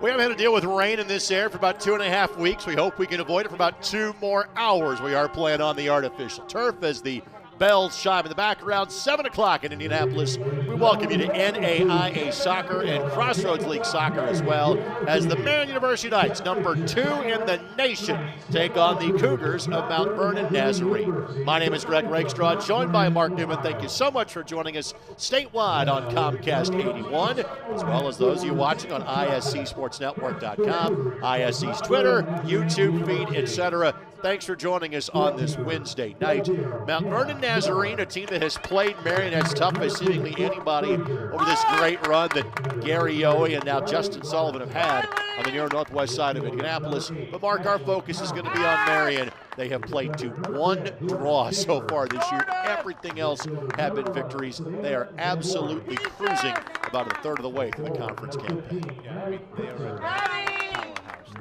We haven't had to deal with rain in this area for about 2.5 weeks. We hope we can avoid it for about 2 more hours. We are playing on the artificial turf as the bells chime in the background. 7 o'clock in Indianapolis. We welcome you to NAIA Soccer and Crossroads League Soccer as well as the Marian University Knights, number 2 in the nation, take on the Cougars of Mount Vernon, Nazarene. My name is Greg Rakestraw, joined by Mark Newman. Thank you so much for joining us statewide on Comcast 81, as well as those of you watching on iscsportsnetwork.com, ISC's Twitter, YouTube feed, etc. Thanks for joining us on this Wednesday night. Mount Vernon Nazarene, a team that has played Marian as tough as seemingly anybody over this great run that Gary Yohe and now Justin Sullivan have had on the near northwest side of Indianapolis. But Mark, our focus is going to be on Marian. They have played to 1 draw so far this year. Everything else have been victories. They are absolutely cruising about a third of the way through the conference campaign. Yeah, I mean, they are a powerhouse.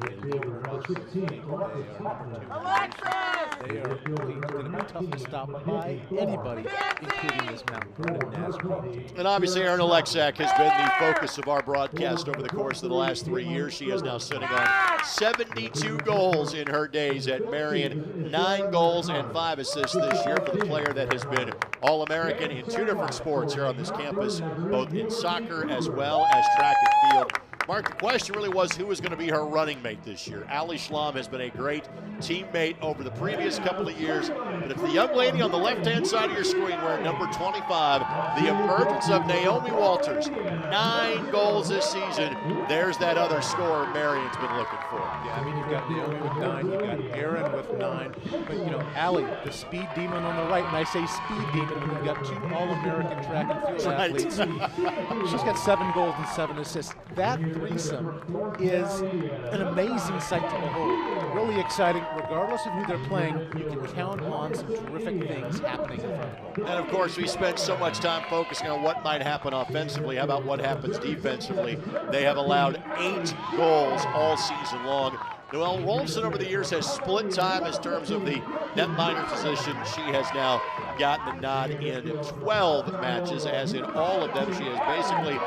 They lead across the state. They are number 2. They are going to be tough to stop by anybody, including this Mount Vernon Nazarene team. And obviously, Erin Alexak has been the focus of our broadcast over the course of the last 3 years. She is now sitting on 72 goals in her days at Marian, 9 goals and 5 assists this year for the player that has been All-American in 2 different sports here on this campus, both in soccer as well as track and field. Mark, the question really was who was going to be her running mate this year. Allie Schlamm has been a great teammate over the previous couple of years, but it's the young lady on the left-hand side of your screen wearing number 25, the emergence of Naomi Walters. 9 goals this season. There's that other scorer Marian's been looking for. Yeah, I mean, you've got Naomi with 9, you've got Erin with 9, but, you know, Allie, the speed demon on the right, and I say speed demon when you've got 2 All-American track and field athletes. She's got 7 goals and 7 assists. That threesome is an amazing sight to behold. Really exciting. Regardless of who they're playing, you can count on some terrific things happening in front of them. And of course, we spent so much time focusing on what might happen offensively. How about what happens defensively? They have allowed 8 goals all season long. Noelle Rolfson over the years has split time in terms of the netminder position. She has now gotten the nod in 12 matches, as in all of them she has basically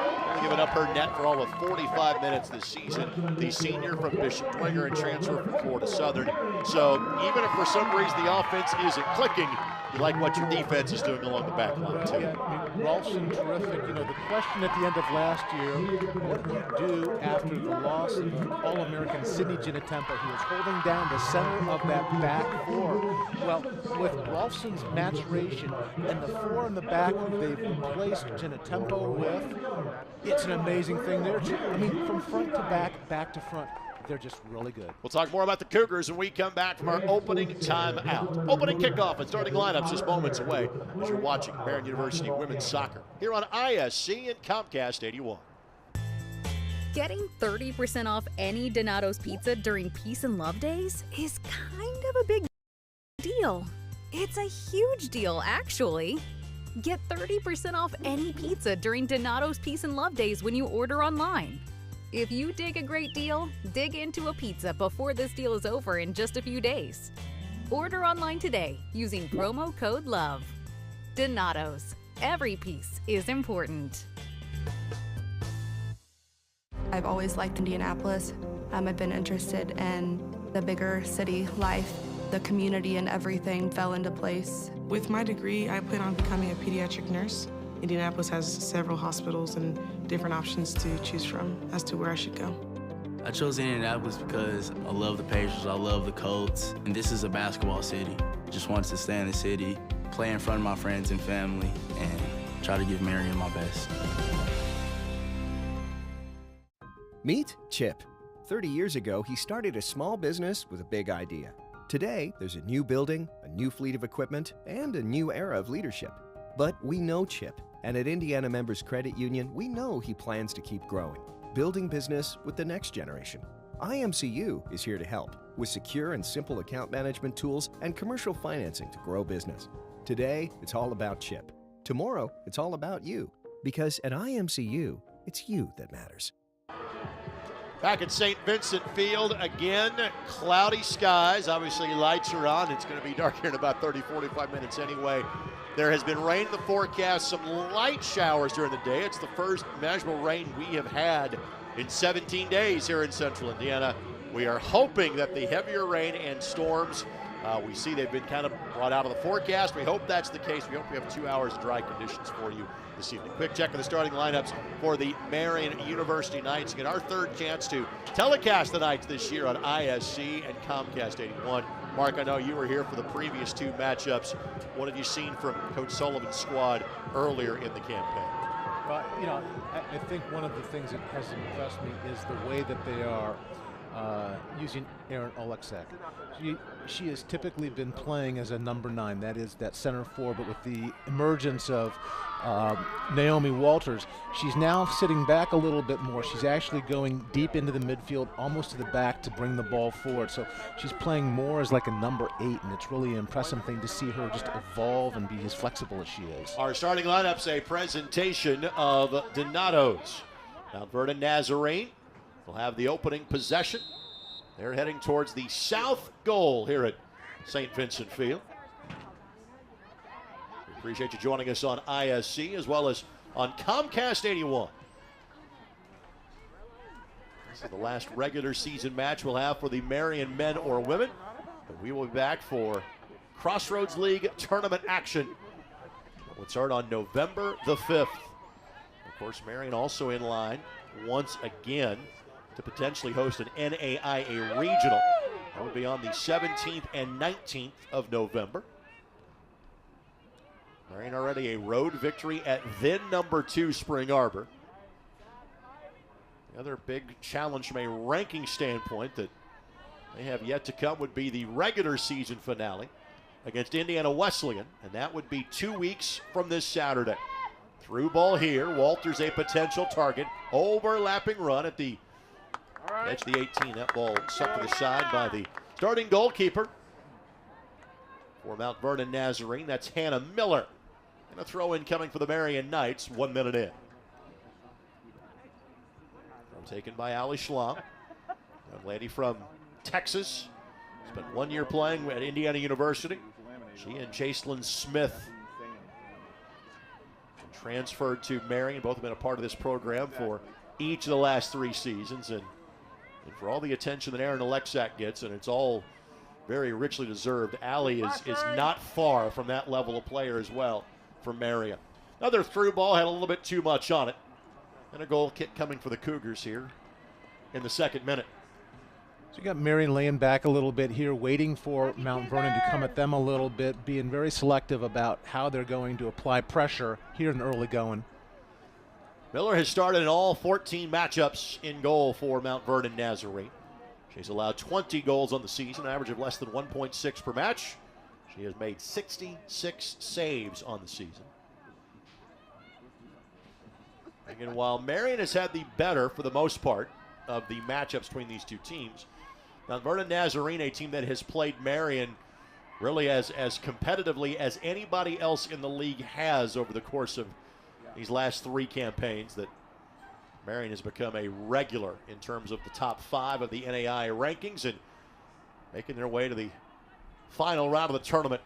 given up her net for all of 45 minutes this season. The senior from Bishop Dwenger and transfer from Florida Southern. So even if for some reason the offense isn't clicking, you like what your defense is doing along the back line too. Yeah, Rolfson, terrific. You know, the question at the end of last year, what do you do after the loss of All-American Sydney Ginatempa, who was holding down the center of that back 4? Well, with Rolfson's maturation and the 4 in the back who they've replaced Ginatempa with, it's an amazing thing there. I mean, from front to back to front, they're just really good. We'll talk more about the Cougars when we come back from our opening timeout. Opening kickoff and starting lineups just moments away as you're watching Marian University Women's Soccer here on ISC and Comcast 81. Getting 30% off any Donato's pizza during Peace and Love Days is kind of a big deal. It's a huge deal, actually. Get 30% off any pizza during Donato's Peace and Love Days when you order online. If you dig a great deal, dig into a pizza before this deal is over in just a few days. Order online today using promo code LOVE. Donato's. Every piece is important. I've always liked Indianapolis. I've been interested in the bigger city life. The community and everything fell into place. With my degree, I plan on becoming a pediatric nurse. Indianapolis has several hospitals and different options to choose from as to where I should go. I chose Indianapolis because I love the Pacers, I love the Colts, and this is a basketball city. Just wanted to stay in the city, play in front of my friends and family, and try to give Marian my best. Meet Chip. 30 years ago, he started a small business with a big idea. Today, there's a new building, a new fleet of equipment, and a new era of leadership. But we know Chip, and at Indiana Members Credit Union, we know he plans to keep growing, building business with the next generation. IMCU is here to help with secure and simple account management tools and commercial financing to grow business. Today, it's all about Chip. Tomorrow, it's all about you. Because at IMCU, it's you that matters. Back at St. Vincent Field again, cloudy skies. Obviously, lights are on. It's going to be dark here in about 30, 45 minutes anyway. There has been rain in the forecast, some light showers during the day. It's the first measurable rain we have had in 17 days here in central Indiana. We are hoping that the heavier rain and storms, we see they've been kind of brought out of the forecast. We hope that's the case. We hope we have 2 hours of dry conditions for you this evening. Quick check of the starting lineups for the Marian University Knights. Again, our third chance to telecast the Knights this year on ISC and Comcast 81. Mark, I know you were here for the previous 2 matchups. What have you seen from Coach Sullivan's squad earlier in the campaign? Well, you know, I think one of the things that has impressed me is the way that they are using Erin Oleksak. She has typically been playing as a number 9, that is that center forward, but with the emergence of Naomi Walters, she's now sitting back a little bit more. She's actually going deep into the midfield, almost to the back to bring the ball forward. So she's playing more as like a number 8, and it's really an impressive thing to see her just evolve and be as flexible as she is. Our starting lineup's a presentation of Donato's. Mount Vernon Nazarene will have the opening possession. They're heading towards the south goal here at St. Vincent Field. We appreciate you joining us on ISC as well as on Comcast 81. This is the last regular season match we'll have for the Marian men or women. But we will be back for Crossroads League tournament action. We'll start on November the 5th. Of course, Marian also in line once again to potentially host an NAIA regional. That would be on the 17th and 19th of November. Marian already a road victory at then number 2 Spring Arbor. The other big challenge from a ranking standpoint that they have yet to come would be the regular season finale against Indiana Wesleyan, and that would be 2 weeks from this Saturday. Through ball here, Walters a potential target, overlapping run at the edge of the 18. That ball sucked to the side by the starting goalkeeper for Mount Vernon Nazarene. That's Hannah Miller. And a throw in coming for the Marian Knights 1 minute in. Taken by Ali Schlom, young lady from Texas. Spent 1 year playing at Indiana University. She and Jacelyn Smith transferred to Marian. Both have been a part of this program for each of the last 3 seasons. And for all the attention that Erin Oleksak gets, and it's all very richly deserved, Ali is not far from that level of player as well for Marian. Another through ball, had a little bit too much on it. And a goal kick coming for the Cougars here in the 2nd minute. So you got Marian laying back a little bit here, waiting for Mount Vernon to come at them a little bit, being very selective about how they're going to apply pressure here in the early going. Miller has started in all 14 matchups in goal for Mount Vernon Nazarene. She's allowed 20 goals on the season, an average of less than 1.6 per match. She has made 66 saves on the season. And while Marian has had the better, for the most part, of the matchups between these two teams, Mount Vernon Nazarene, a team that has played Marian really as competitively as anybody else in the league has over the course of these last 3 campaigns, that Marian has become a regular in terms of the top 5 of the NAIA rankings and making their way to the final round of the tournament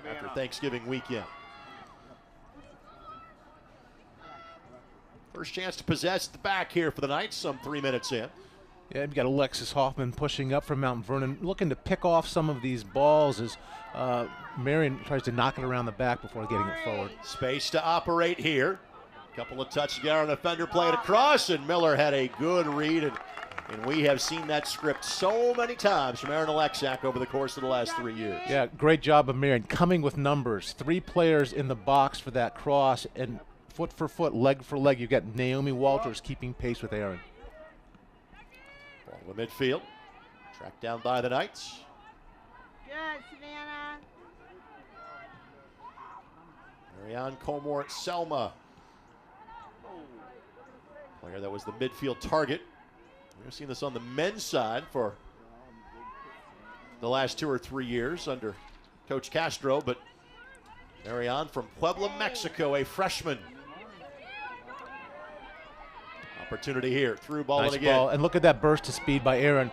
after Thanksgiving weekend. First chance to possess the back here for the Knights, some 3 minutes in. Yeah, you've got Alexis Hoffman pushing up from Mount Vernon, looking to pick off some of these balls as Marian tries to knock it around the back before getting it forward. Space to operate here. Couple of touches together on the defender playing across, and Miller had a good read, and we have seen that script so many times from Erin Oleksak over the course of the last 3 years. Yeah, great job of Marian coming with numbers. 3 players in the box for that cross, and foot for foot, leg for leg, you've got Naomi Walters keeping pace with Erin. Ball to midfield, tracked down by the Knights. Good, Savannah. Marianne Comort Selma, player that was the midfield target. We've seen this on the men's side for the last 2 or 3 years under Coach Castro, but Marianne from Puebla, Mexico, a freshman. Opportunity here, through ball nice and again. Ball. And look at that burst of speed by Erin.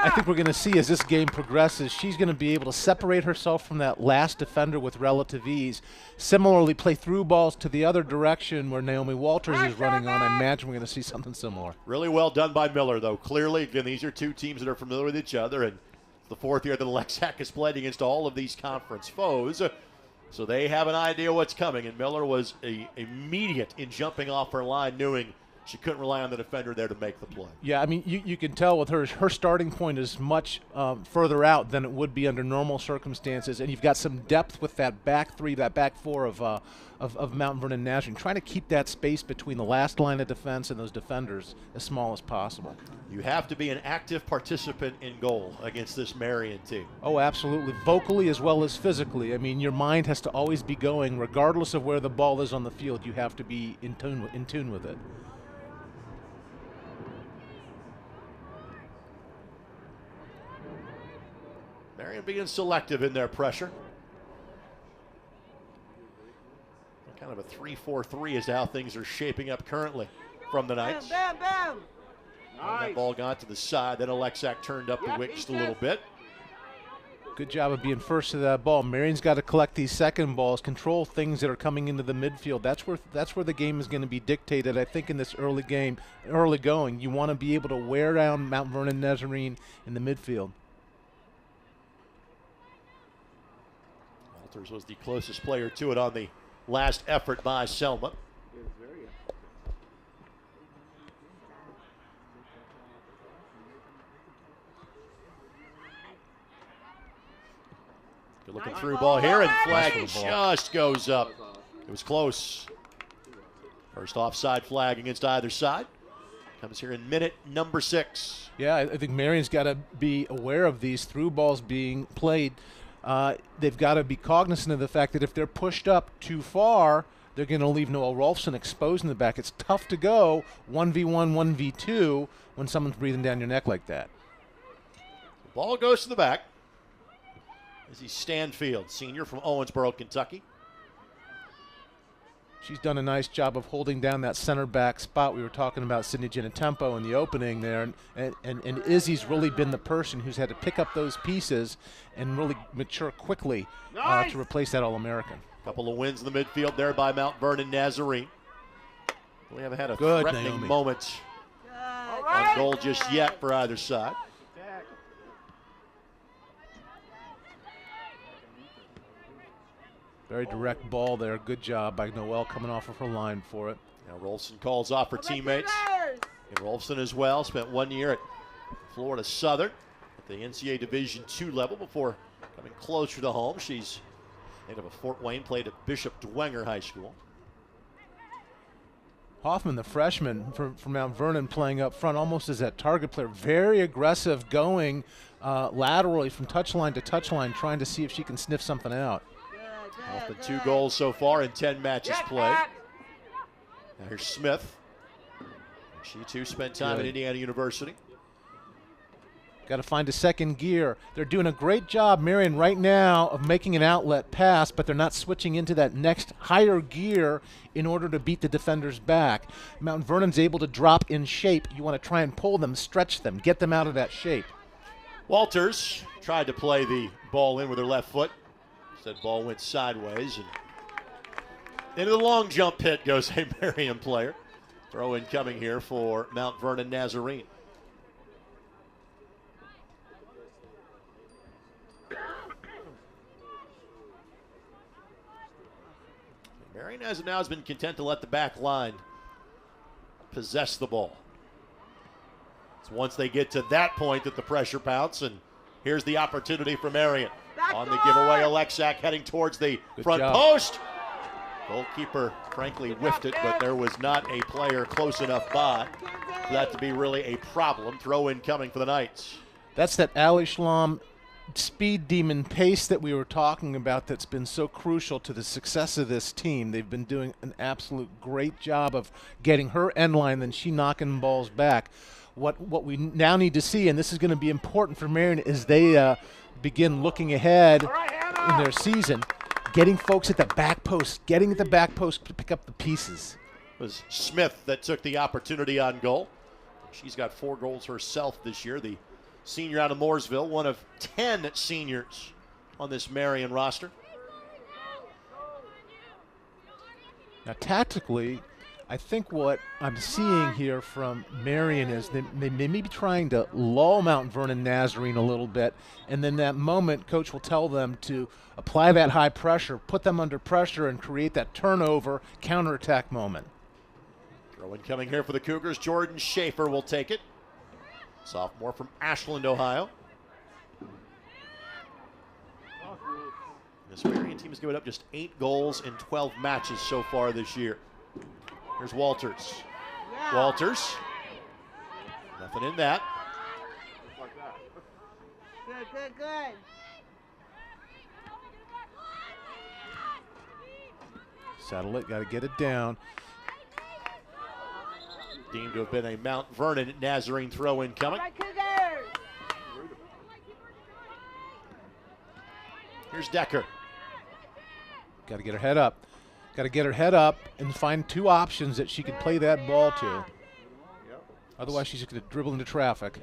I think we're going to see as this game progresses, she's going to be able to separate herself from that last defender with relative ease. Similarly, play through balls to the other direction where Naomi Walters is running on. I imagine we're going to see something similar. Really well done by Miller, though. Clearly, again, these are two teams that are familiar with each other, and the fourth year that Alexak has played against all of these conference foes. So they have an idea what's coming, and Miller was immediate in jumping off her line, knowing she couldn't rely on the defender there to make the play. Yeah, I mean, you can tell with her starting point is much further out than it would be under normal circumstances, and you've got some depth with that back three, that back four of Mount Vernon Nazarene, trying to keep that space between the last line of defense and those defenders as small as possible. You have to be an active participant in goal against this Marian team. Oh, absolutely, vocally as well as physically. I mean, your mind has to always be going, regardless of where the ball is on the field. You have to be in tune with it. Marian being selective in their pressure. Kind of a 3-4-3 is how things are shaping up currently from the Knights. Boom, boom, boom. That ball got to the side. Then Alexak turned up the wick just a little bit. Good job of being first to that ball. Marian's got to collect these second balls, control things that are coming into the midfield. That's where the game is going to be dictated. I think in this early going, you want to be able to wear down Mount Vernon Nazarene in the midfield. Walters was the closest player to it on the last effort by Selma. Good looking through ball here, and flag just goes up. It was close. First offside flag against either side. Comes here in minute number 6. Yeah, I think Marian's got to be aware of these through balls being played. They've got to be cognizant of the fact that if they're pushed up too far, they're going to leave Noel Rolfson exposed in the back. It's tough to go 1v1, 1v2 when someone's breathing down your neck like that. The ball goes to the back. This is Stanfield, senior from Owensboro, Kentucky. She's done a nice job of holding down that center back spot. We were talking about Sydney Ginatempo in the opening there, and Izzy's really been the person who's had to pick up those pieces and really mature quickly to replace that All-American. Couple of wins in the midfield there by Mount Vernon Nazarene. We haven't had a Good, threatening Naomi. moment on goal just yet for either side. Very direct ball there. Good job by Noel coming off of her line for it. Now Rolfson calls off her teammates. And Rolfson as well spent 1 year at Florida Southern at the NCAA Division II level before coming closer to home. She's native of Fort Wayne, played at Bishop Dwenger High School. Hoffman, the freshman from Mount Vernon, playing up front almost as that target player. Very aggressive, going laterally from touchline to touchline, trying to see if she can sniff something out. Hoffman 2 goals so far in 10 matches played. Now here's Smith. She too spent time at Indiana University. Got to find a second gear. They're doing a great job, Marian, right now of making an outlet pass, but they're not switching into that next higher gear in order to beat the defenders back. Mount Vernon's able to drop in shape. You want to try and pull them, stretch them, get them out of that shape. Walters tried to play the ball in with her left foot. That ball went sideways, and into the long jump pit goes a Marian player. Throw in coming here for Mount Vernon Nazarene. Marian now has been content to let the back line possess the ball. It's once they get to that point that the pressure mounts, and here's the opportunity for Marian. On the giveaway, Alexak heading towards the front post. Goalkeeper, frankly, whiffed it, but there was not a player close enough by for that to be really a problem. Throw in coming for the Knights. That's that Ali Schlam speed demon pace that we were talking about that's been so crucial to the success of this team. They've been doing an absolute great job of getting her end line, then she knocking balls back. What we now need to see, and this is going to be important for Marian, is they begin looking ahead in their season, getting folks at the back post, getting at the back post to pick up the pieces. It was Smith that took the opportunity on goal. She's got 4 goals herself this year, the senior out of Mooresville, one of 10 seniors on this Marian roster. Now, tactically, I think what I'm seeing here from Marian is they may be trying to lull Mount Vernon Nazarene a little bit, and then that moment, coach will tell them to apply that high pressure, put them under pressure, and create that turnover, counterattack moment. Throw-in coming here for the Cougars. Jordan Schaefer will take it. Sophomore from Ashland, Ohio. This Marian team has given up just 8 goals in 12 matches so far this year. Here's Walters. Yeah. Walters. Nothing in that. Good, good, good. Settle it, got to get it down. Deemed to have been a Mount Vernon Nazarene throw-in coming. All right, Cougars. Here's Decker. Got to get her head up. Got to get her head up and find 2 options that she can play that ball to. Otherwise, she's going to dribble into traffic.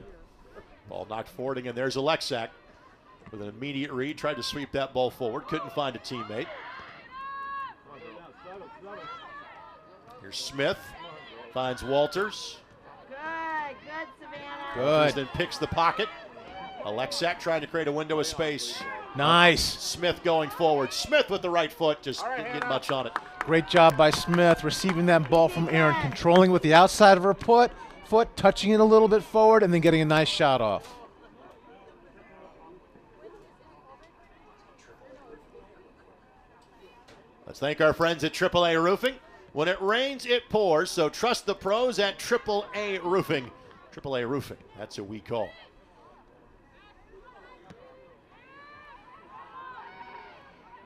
Ball knocked forward again. There's Alexak with an immediate read. Tried to sweep that ball forward. Couldn't find a teammate. Here's Smith. Finds Walters. Good, good, Savannah. Good. Walters then picks the pocket. Alexak trying to create a window of space. Nice. Smith going forward. Smith with the right foot. Just didn't get much on it. Great job by Smith receiving that ball from Aaron, controlling with the outside of her foot, touching it a little bit forward, and then getting a nice shot off. Let's thank our friends at AAA Roofing. When it rains, it pours, so trust the pros at AAA Roofing. AAA Roofing, that's who we call.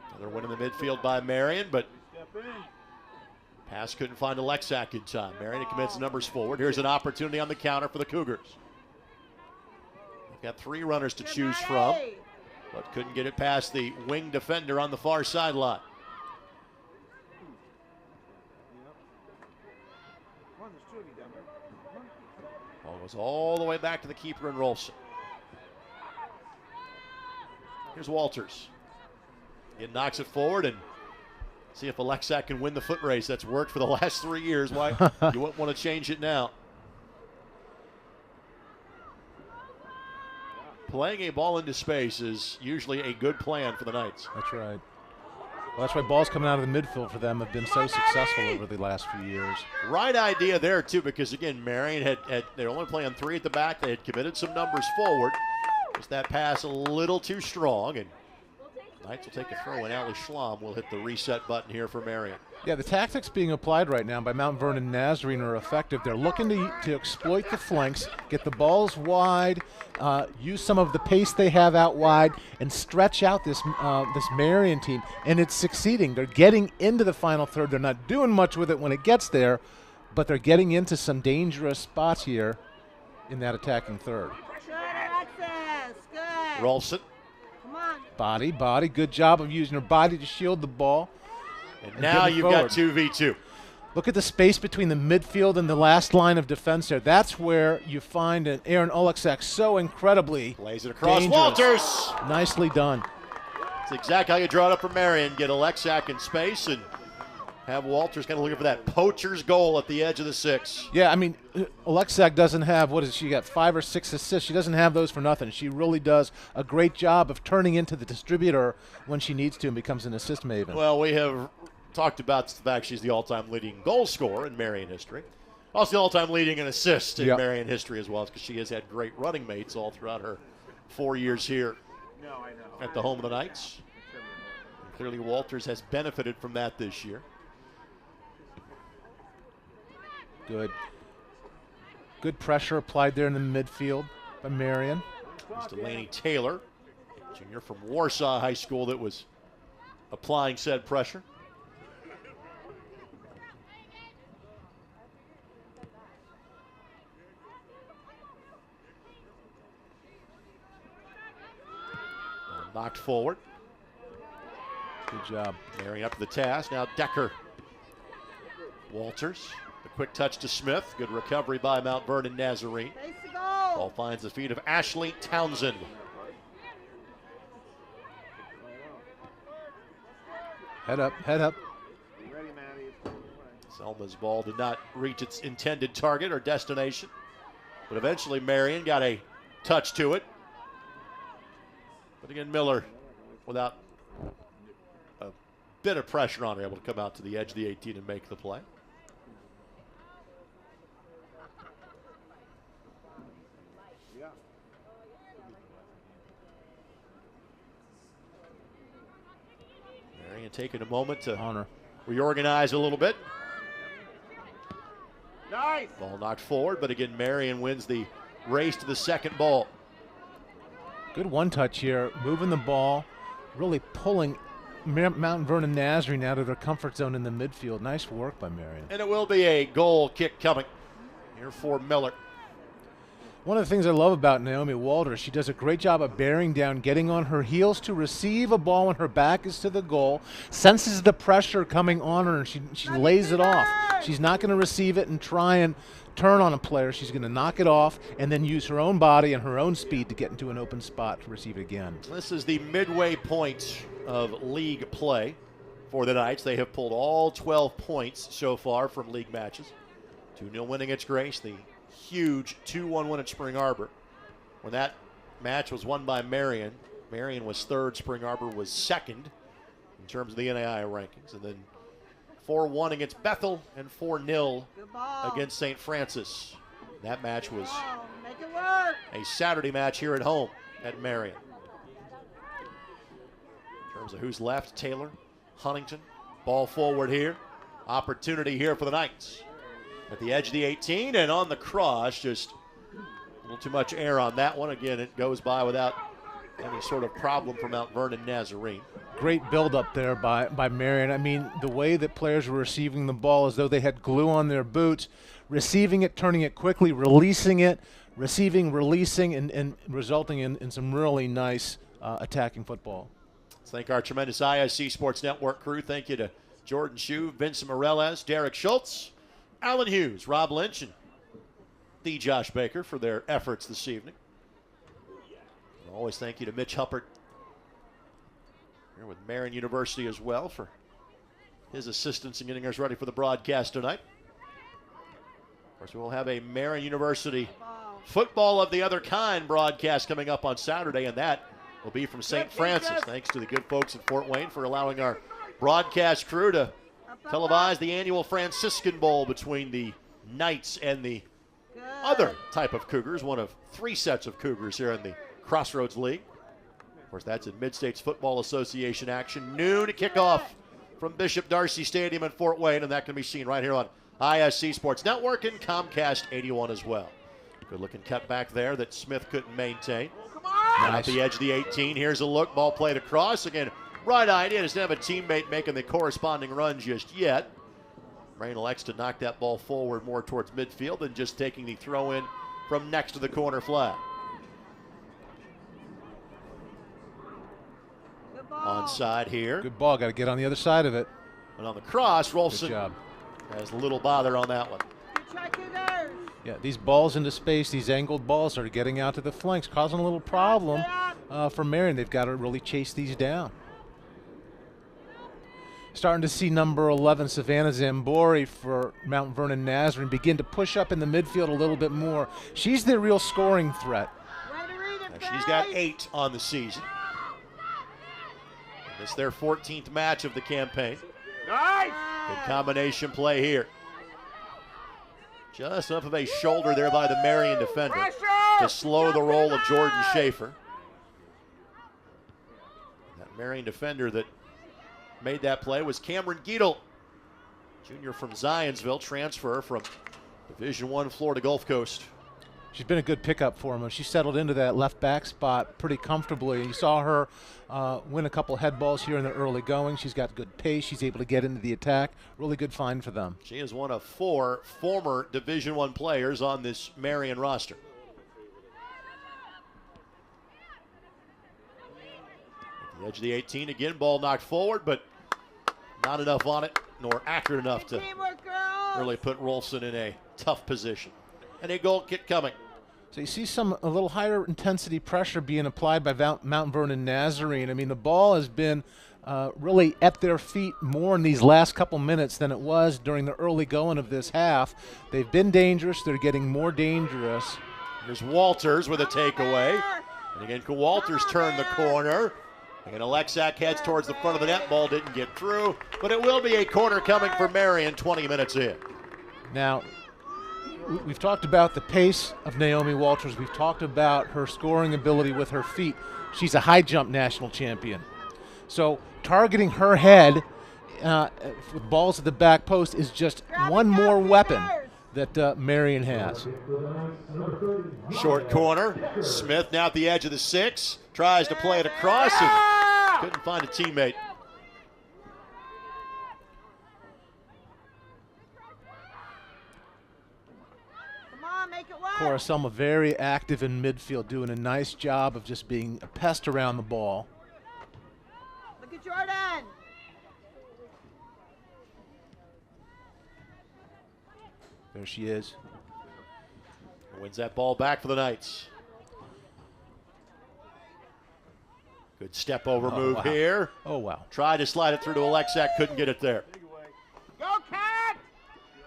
Another win in the midfield by Marian, but pass couldn't find Alexak in time. Marian commits numbers forward. Here's an opportunity on the counter for the Cougars. They've got 3 runners to choose from, but couldn't get it past the wing defender on the far sideline. Ball goes all the way back to the keeper in Rolfson. Here's Walters. It knocks it forward and see if Alexak can win the foot race. That's worked for the last 3 years. Why you wouldn't want to change it now? Playing a ball into space is usually a good plan for the Knights. That's right. Well, that's why balls coming out of the midfield for them have been so successful over the last few years. Right idea there, too, because, again, Marian they're only playing 3 at the back. They had committed some numbers forward. Just that pass a little too strong, and Knights will take a throw, and Ali Schlamm will hit the reset button here for Marian. Yeah, the tactics being applied right now by Mount Vernon Nazarene are effective. They're looking to exploit the flanks, get the balls wide, use some of the pace they have out wide, and stretch out this Marian team. And it's succeeding. They're getting into the final third. They're not doing much with it when it gets there, but they're getting into some dangerous spots here in that attacking third. Good, Alexis. Good. Rolfson. Come on. Body. Good job of using her body to shield the ball. And now you've got 2v2. Look at the space between the midfield and the last line of defense there. That's where you find an Aaron Oleksak so incredibly plays it across dangerous. Walters. Nicely done. That's exactly how you draw it up for Marian. Get Oleksak in space and have Walters kind of looking for that poacher's goal at the edge of the 6. Yeah, I mean, Oleksak doesn't have, she got 5 or 6 assists. She doesn't have those for nothing. She really does a great job of turning into the distributor when she needs to and becomes an assist maven. Well, we have talked about the fact she's the all-time leading goal scorer in Marian history. Also the all-time leading in assists in Marian history as well, because she has had great running mates all throughout her 4 years here at the home of the Knights. And clearly Walters has benefited from that this year. Good pressure applied there in the midfield by Marian. There's Delaney Taylor, junior from Warsaw High School, that was applying said pressure. Knocked forward. Good job. Marian up to the task. Now Decker. Walters. The quick touch to Smith. Good recovery by Mount Vernon Nazarene. Face the goal. Ball finds the feet of Ashley Townsend. Head up, head up. Selma's ball did not reach its intended target or destination, but eventually Marian got a touch to it. But again, Miller, without a bit of pressure on her, able to come out to the edge of the 18 and make the play. Marian taking a moment to reorganize a little bit. Nice. Ball knocked forward, but again, Marian wins the race to the second ball. Good one touch here, moving the ball, really pulling Mount Vernon Nazarene out of their comfort zone in the midfield. Nice work by Marian. And it will be a goal kick coming here for Miller. One of the things I love about Naomi Walters, she does a great job of bearing down, getting on her heels to receive a ball when her back is to the goal, senses the pressure coming on her, and she lays it off. She's not going to receive it and try and turn on a player. She's going to knock it off and then use her own body and her own speed to get into an open spot to receive it again. This is the midway point of league play for the Knights. They have pulled all 12 points so far from league matches. 2-0 win against Grace, the huge 2-1 win at Spring Arbor. When that match was won by Marian, Marian was third, Spring Arbor was second in terms of the NAIA rankings. And then 4-1 against Bethel and 4-0 against St. Francis. That match was Make it work. a Saturday match here at home at Marian. In terms of who's left, Taylor, Huntington, ball forward here. Opportunity here for the Knights. At the edge of the 18 and on the cross, just a little too much air on that one. Again, it goes by without any sort of problem for Mount Vernon Nazarene. Great build-up there by Marian. I mean, the way that players were receiving the ball as though they had glue on their boots, receiving it, turning it quickly, releasing it, receiving, releasing, and resulting in some really nice attacking football. Let's thank our tremendous ISC Sports Network crew. Thank you to Jordan Shue, Vincent Morales, Derek Schultz, Alan Hughes, Rob Lynch, and the Josh Baker for their efforts this evening. And always thank you to Mitch Huppert here with Marian University as well for his assistance in getting us ready for the broadcast tonight. Of course, we will have a Marian University football of the other kind broadcast coming up on Saturday, and that will be from St. Francis. Thanks to the good folks at Fort Wayne for allowing our broadcast crew to televise the annual Franciscan Bowl between the Knights and the other type of Cougars, one of three sets of Cougars here in the Crossroads League. Of course, that's in Mid-States Football Association action. Noon kickoff from Bishop Darcy Stadium in Fort Wayne, and that can be seen right here on ISC Sports Network and Comcast 81 as well. Good-looking cut back there that Smith couldn't maintain. Now at the edge of the 18, here's a look, ball played across. Again, right idea, doesn't have a teammate making the corresponding run just yet. Marian elects to knock that ball forward more towards midfield than just taking the throw in from next to the corner flag. Onside here. Good ball, got to get on the other side of it. And on the cross, Rolfson Good job. has a little bother on that one. Yeah, these balls into space, these angled balls are getting out to the flanks, causing a little problem for Marian. They've got to really chase these down. Starting to see number 11, Savannah Zambori for Mount Vernon Nazarene, begin to push up in the midfield a little bit more. She's the real scoring threat. Now she's got 8 on the season. It's their 14th match of the campaign. Nice. Good combination play here. Just enough of a shoulder there by the Marian defender to slow the roll of Jordan Schaefer. That Marian defender that made that play was Cameron Giedel, junior from Zionsville, transfer from Division I Florida Gulf Coast. She's been a good pickup for him. She settled into that left back spot pretty comfortably. You saw her win a couple head balls here in the early going. She's got good pace. She's able to get into the attack. Really good find for them. She is one of 4 former Division I players on this Marian roster. At the edge of the 18 again, ball knocked forward, but not enough on it, nor accurate enough to really put Rolfson in a tough position. And a goal kick coming. So you see a little higher intensity pressure being applied by Mount Vernon Nazarene. I mean, the ball has been really at their feet more in these last couple minutes than it was during the early going of this half. They've been dangerous. They're getting more dangerous. Here's Walters with a takeaway. And again, Walters turned the corner. And Alexak heads towards the front of the net. Ball didn't get through, but it will be a corner coming for Marian 20 minutes in. Now, we've talked about the pace of Naomi Walters. We've talked about her scoring ability with her feet. She's a high jump national champion. So targeting her head with balls at the back post is just one more weapon that Marian has. Short corner. Smith now at the edge of the 6. Tries to play it across and couldn't find a teammate. Cora Selma very active in midfield, doing a nice job of just being a pest around the ball. Look at Jordan. There she is. Wins that ball back for the Knights. Good step over move here. Oh, wow. Tried to slide it through to Alexak, couldn't get it there. Go, Cat!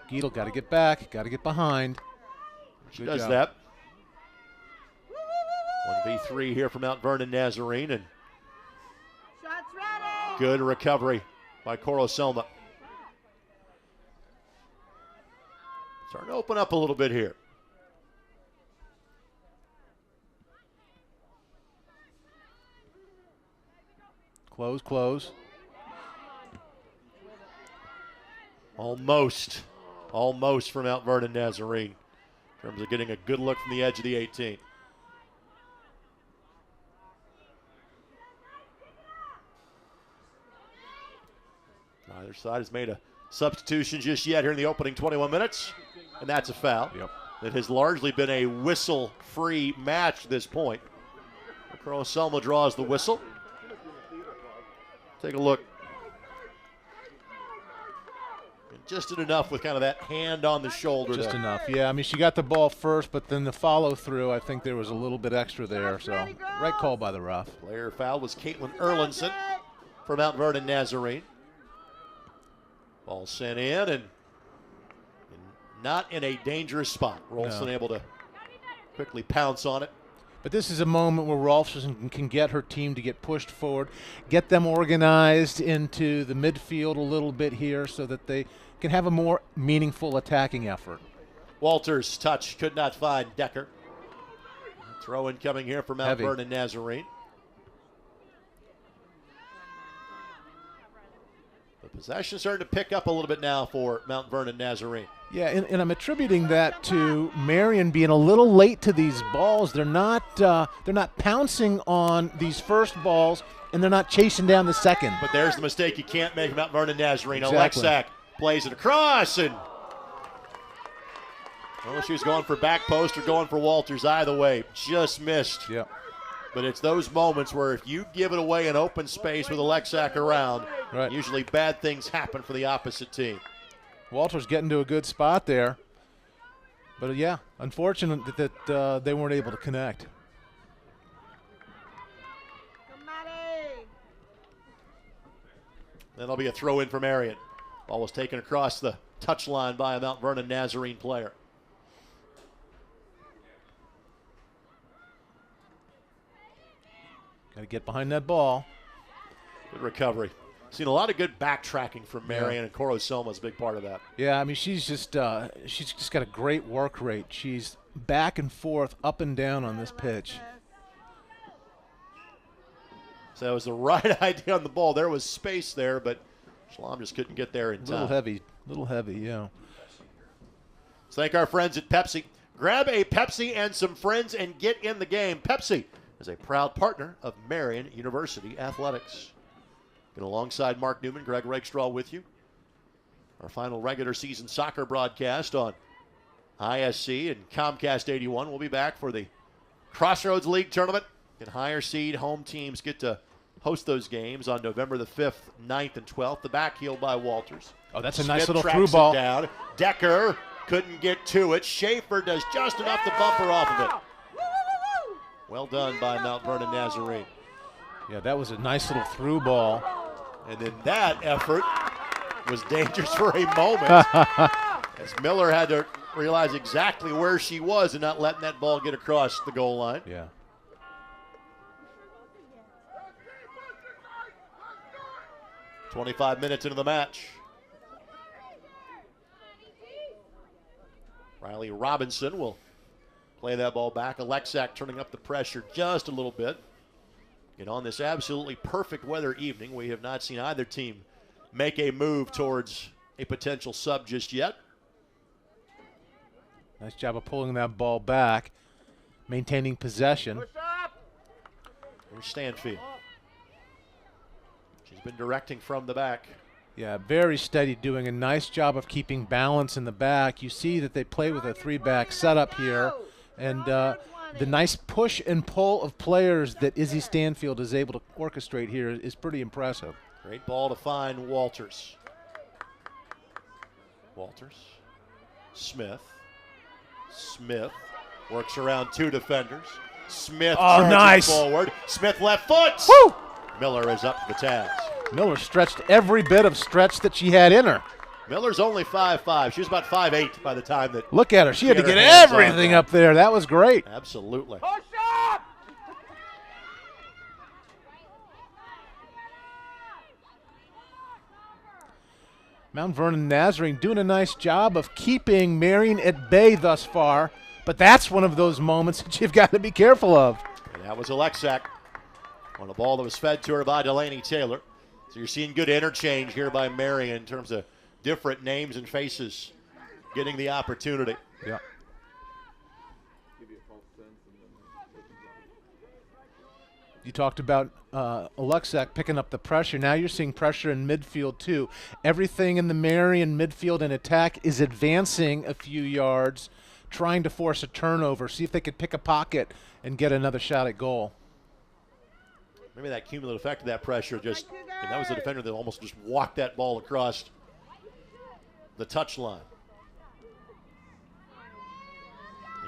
Giedel got to get back, got to get behind. She does that. 1v3 here from Mount Vernon Nazarene, and Shots ready! good recovery by Cora Selma. Starting to open up a little bit here. Close, close. Almost for Mount Vernon Nazarene in terms of getting a good look from the edge of the 18. Neither side has made a substitution just yet here in the opening 21 minutes, and that's a foul. Yep. It has largely been a whistle-free match to this point. Cora Selma draws the whistle. Take a look. And just did enough with kind of that hand on the shoulder. Just enough, yeah. I mean, she got the ball first, but then the follow-through, I think there was a little bit extra there. So, right call by the ref. Player foul was Caitlin Erlinson for Mount Vernon Nazarene. Ball sent in and not in a dangerous spot. Rolston able to quickly pounce on it. But this is a moment where Rolfson can get her team to get pushed forward, get them organized into the midfield a little bit here so that they can have a more meaningful attacking effort. Walters' touch could not find Decker. Throw in coming here for Mount Vernon Nazarene. The possession starting to pick up a little bit now for Mount Vernon Nazarene. Yeah, and I'm attributing that to Marian being a little late to these balls. They're not pouncing on these first balls, and they're not chasing down the second. But there's the mistake you can't make about Vernon Nazarene. Exactly. Alexak plays it across, and well, she was going for back post or going for Walters. Either way, just missed. Yeah. But it's those moments where if you give it away in open space with Alexak around, usually bad things happen for the opposite team. Walters getting to a good spot there. But, yeah, unfortunate that they weren't able to connect. That'll be a throw in for Marian. Ball was taken across the touchline by a Mount Vernon Nazarene player. Got to get behind that ball. Good recovery. Seen a lot of good backtracking from Marian, and Cora Selma is a big part of that. Yeah, I mean, she's just got a great work rate. She's back and forth, up and down on this pitch. So that was the right idea on the ball. There was space there, but Shalom just couldn't get there in time. Little heavy, yeah. Let's thank our friends at Pepsi. Grab a Pepsi and some friends and get in the game. Pepsi is a proud partner of Marian University Athletics. And alongside Mark Newman, Greg Rakestraw with you. Our final regular season soccer broadcast on ISC and Comcast 81. We'll be back for the Crossroads League tournament. And higher seed home teams get to host those games on November the 5th, 9th, and 12th. The back heel by Walters. Oh, that's a Smith nice little tracks through it ball. Down. Decker couldn't get to it. Schaefer does just enough to bump her off of it. Well done by Mount Vernon Nazarene. Yeah, that was a nice little through ball. And then that effort was dangerous for a moment as Miller had to realize exactly where she was and not letting that ball get across the goal line. Yeah. "25 minutes into the match. Riley Robinson will play that ball back. Alexak turning up the pressure just a little bit. And on this absolutely perfect weather evening, we have not seen either team make a move towards a potential sub just yet. Nice job of pulling that ball back, maintaining possession. Here's Stanfield. She's been directing from the back. Yeah, very steady, doing a nice job of keeping balance in the back. You see that they play with a 3-back setup here. And the nice push and pull of players that Izzy Stanfield is able to orchestrate here is pretty impressive. Great ball to find Walters. Walters. Smith. Smith works around 2 defenders. Smith charges forward. Smith left foot. Woo! Miller is up to the task. Miller stretched every bit of stretch that she had in her. Miller's only 5'5". She was about 5'8" by the time that. Look at her. She had to her get hands everything on up there. That was great. Absolutely. Push up! Mount Vernon Nazarene doing a nice job of keeping Marian at bay thus far, but that's one of those moments that you've got to be careful of. And that was Alexak on a ball that was fed to her by Delaney Taylor. So you're seeing good interchange here by Marian in terms of different names and faces getting the opportunity. Yeah. You talked about Alexak picking up the pressure. Now you're seeing pressure in midfield too. Everything in the Marian midfield and attack is advancing a few yards, trying to force a turnover, see if they could pick a pocket and get another shot at goal. Maybe that cumulative effect of that pressure and that was the defender that almost just walked that ball across the touch line.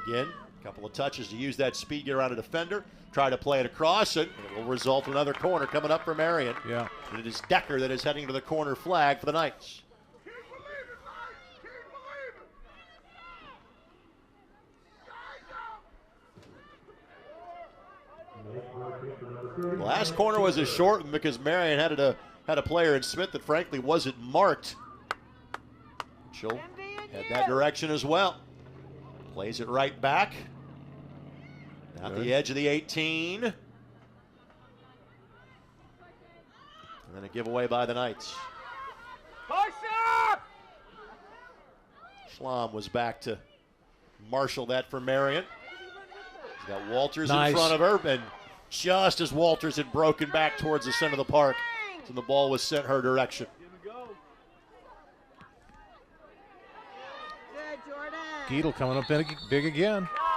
Again, a couple of touches to use that speed, get around a defender, try to play it across, and it will result in another corner coming up for Marian. Yeah. And it is Decker that is heading to the corner flag for the Knights. The last corner was a short one because Marian had a player in Smith that frankly wasn't marked. She'll head that direction as well. Plays it right back. At the edge of the 18. And then a giveaway by the Knights. Push up! Schlamm was back to marshal that for Marian. She's got Walters Nice. in front of her, and just as Walters had broken back towards the center of the park, so the ball was sent her direction. Good, Jordan. Geedle coming up big again. Come on.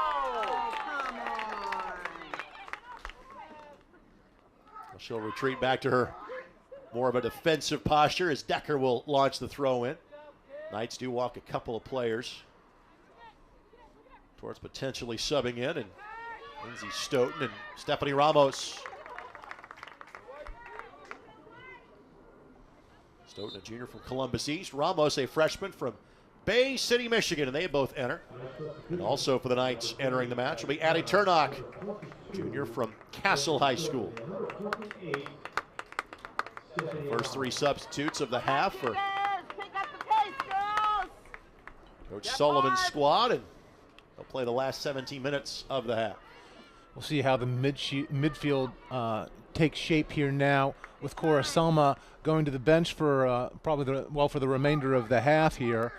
She'll retreat back to her more of a defensive posture as Decker will launch the throw in. Knights do walk a couple of players towards potentially subbing in, and Lindsay Stoughton and Stephanie Ramos. Stoughton, a junior from Columbus East. Ramos, a freshman from Bay City, Michigan, and they both enter. And also for the Knights entering the match will be Addie Turnock, junior from Castle High School. First 3 substitutes of the half for Pick up the pace, girls. Coach Sullivan's squad, and they'll play the last 17 minutes of the half. We'll see how the midfield takes shape here now with Cora Selma going to the bench for for the remainder of the half here.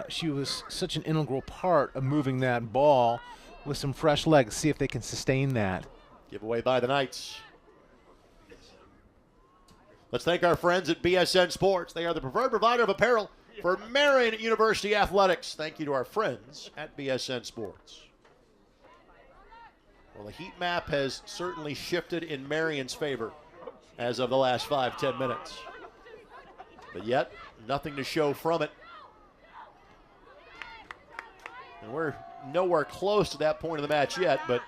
She was such an integral part of moving that ball with some fresh legs. See if they can sustain that. Giveaway by the Knights. Let's thank our friends at BSN Sports. They are the preferred provider of apparel for Marian University Athletics. Thank you to our friends at BSN Sports. Well, the heat map has certainly shifted in Marian's favor as of the last 5-10 minutes. But yet, nothing to show from it. And we're nowhere close to that point of the match yet, but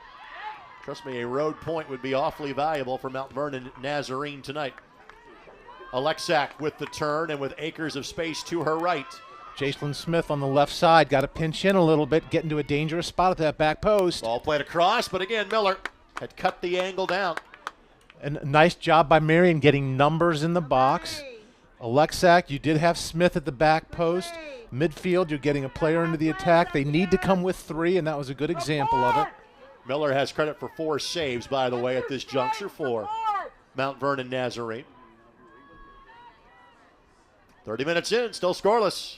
Trust me, a road point would be awfully valuable for Mount Vernon Nazarene tonight. Alexak with the turn and with acres of space to her right. Jacelyn Smith on the left side. Got to pinch in a little bit, get into a dangerous spot at that back post. Ball played across, but again, Miller had cut the angle down. And a nice job by Marian getting numbers in the box. Alexak, you did have Smith at the back post. Midfield, you're getting a player into the attack. They need to come with 3, and that was a good example of it. Miller has credit for 4 saves, by the way, at this juncture for Mount Vernon Nazarene. 30 minutes in, still scoreless.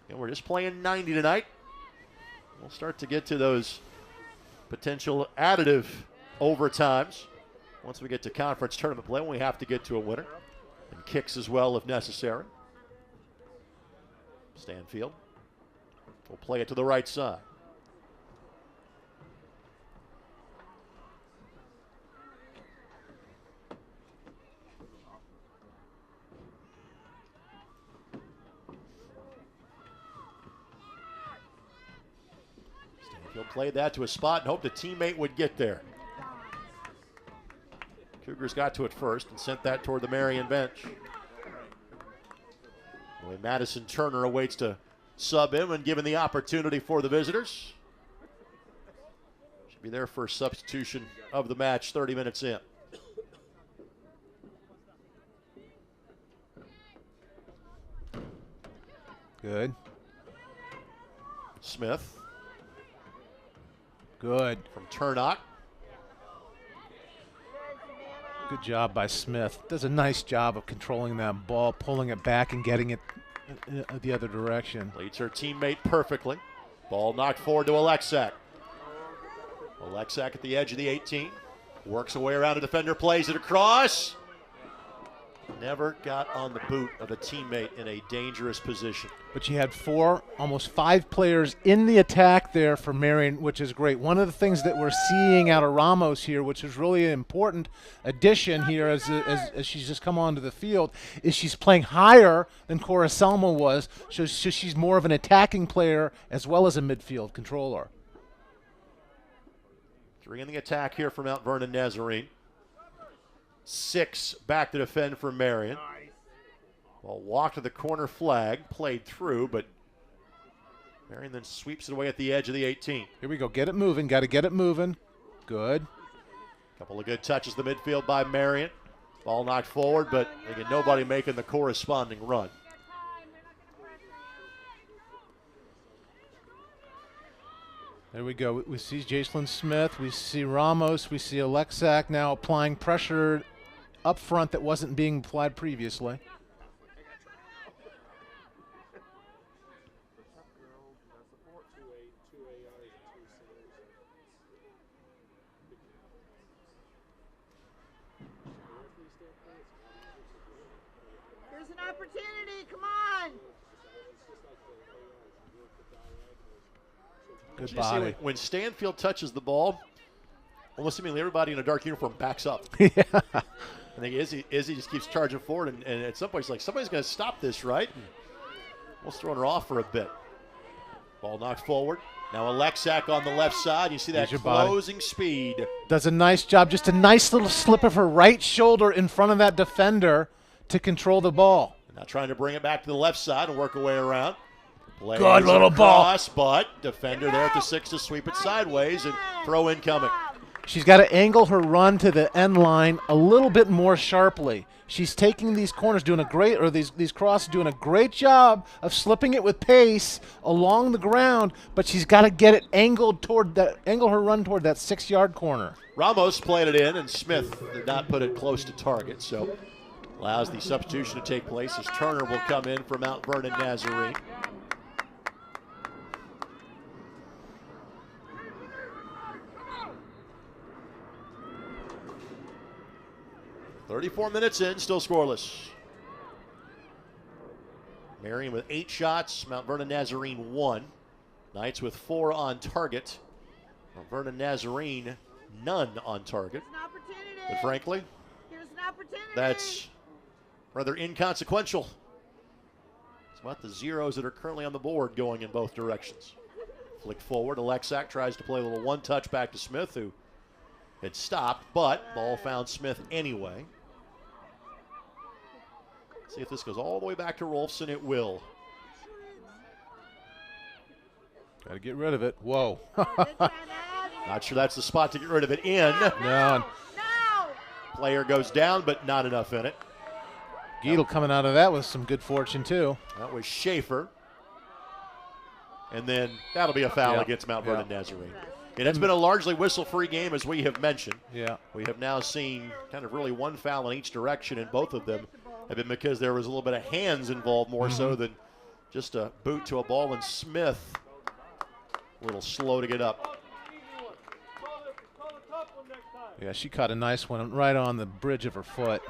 And we're just playing 90 tonight. We'll start to get to those potential additive overtimes once we get to conference tournament play, when we have to get to a winner. And kicks as well if necessary. Stanfield will play it to the right side. Stanfield played that to a spot and hoped a teammate would get there. Cougars got to it first and sent that toward the Marian bench. Madison Turner awaits to sub in when given the opportunity for the visitors. Should be their first substitution of the match, 30 minutes in. Good. Smith. Good. From Turnock. Good job by Smith. Does a nice job of controlling that ball, pulling it back and getting it the other direction. Leads her teammate perfectly. Ball knocked forward to Alexak. Alexak at the edge of the 18. Works her way around a defender, plays it across. Never got on the boot of a teammate in a dangerous position. But you had 4, almost 5 players in the attack there for Marian, which is great. One of the things that we're seeing out of Ramos here, which is really an important addition here as she's just come onto the field, is she's playing higher than Cora Selma was, so she's more of an attacking player as well as a midfield controller. 3 in the attack here for Mount Vernon Nazarene. 6 back to defend for Marian. Well, walk to the corner flag, played through, but Marian then sweeps it away at the edge of the 18. Here we go. Get it moving. Got to get it moving. Good. Couple of good touches to the midfield by Marian. Ball knocked forward, but again, nobody making the corresponding run. There we go. We see Jacelyn Smith. We see Ramos. We see Alexak now applying pressure up front that wasn't being applied previously. Here's an opportunity. Come on. Good body. See, when Stanfield touches the ball, almost seemingly everybody in a dark uniform backs up. Yeah. I think Izzy just keeps charging forward, and at some point he's like, somebody's going to stop this, right? And almost throwing her off for a bit. Ball knocked forward. Now Alexak on the left side. You see that closing speed. Does a nice job. Just a nice little slip of her right shoulder in front of that defender to control the ball. Now trying to bring it back to the left side and work her way around. Plays good little across, but defender there at the 6 to sweep it sideways and throw incoming. She's got to angle her run to the end line a little bit more sharply. She's taking these corners, doing a great, or these crosses, doing a great job of slipping it with pace along the ground, but she's got to get it angled toward that, angle her run toward that 6-yard corner. Ramos played it in, and Smith did not put it close to target, so allows the substitution to take place as Turner will come in for Mount Vernon Nazarene. .34 minutes in, still scoreless. Marian with 8 shots, Mount Vernon Nazarene 1. Knights with 4 on target. Mount Vernon Nazarene, none on target. But frankly, that's rather inconsequential. It's about the zeros that are currently on the board going in both directions. Flick forward, Alexak tries to play a little one-touch back to Smith, who It stopped, but ball found Smith anyway. See if this goes all the way back to Rolfson. It will. Got to get rid of it. Whoa. Not sure that's the spot to get rid of it in. No. Player goes down, but not enough in it. Giedel coming out of that with some good fortune, too. That was Schaefer. And then that'll be a foul against Mount Vernon Nazarene. And it's been a largely whistle-free game, as we have mentioned. Yeah. We have now seen kind of really one foul in each direction, and both of them have been because there was a little bit of hands involved more so than just a boot to a ball. And Smith, a little slow to get up. Yeah, she caught a nice one right on the bridge of her foot.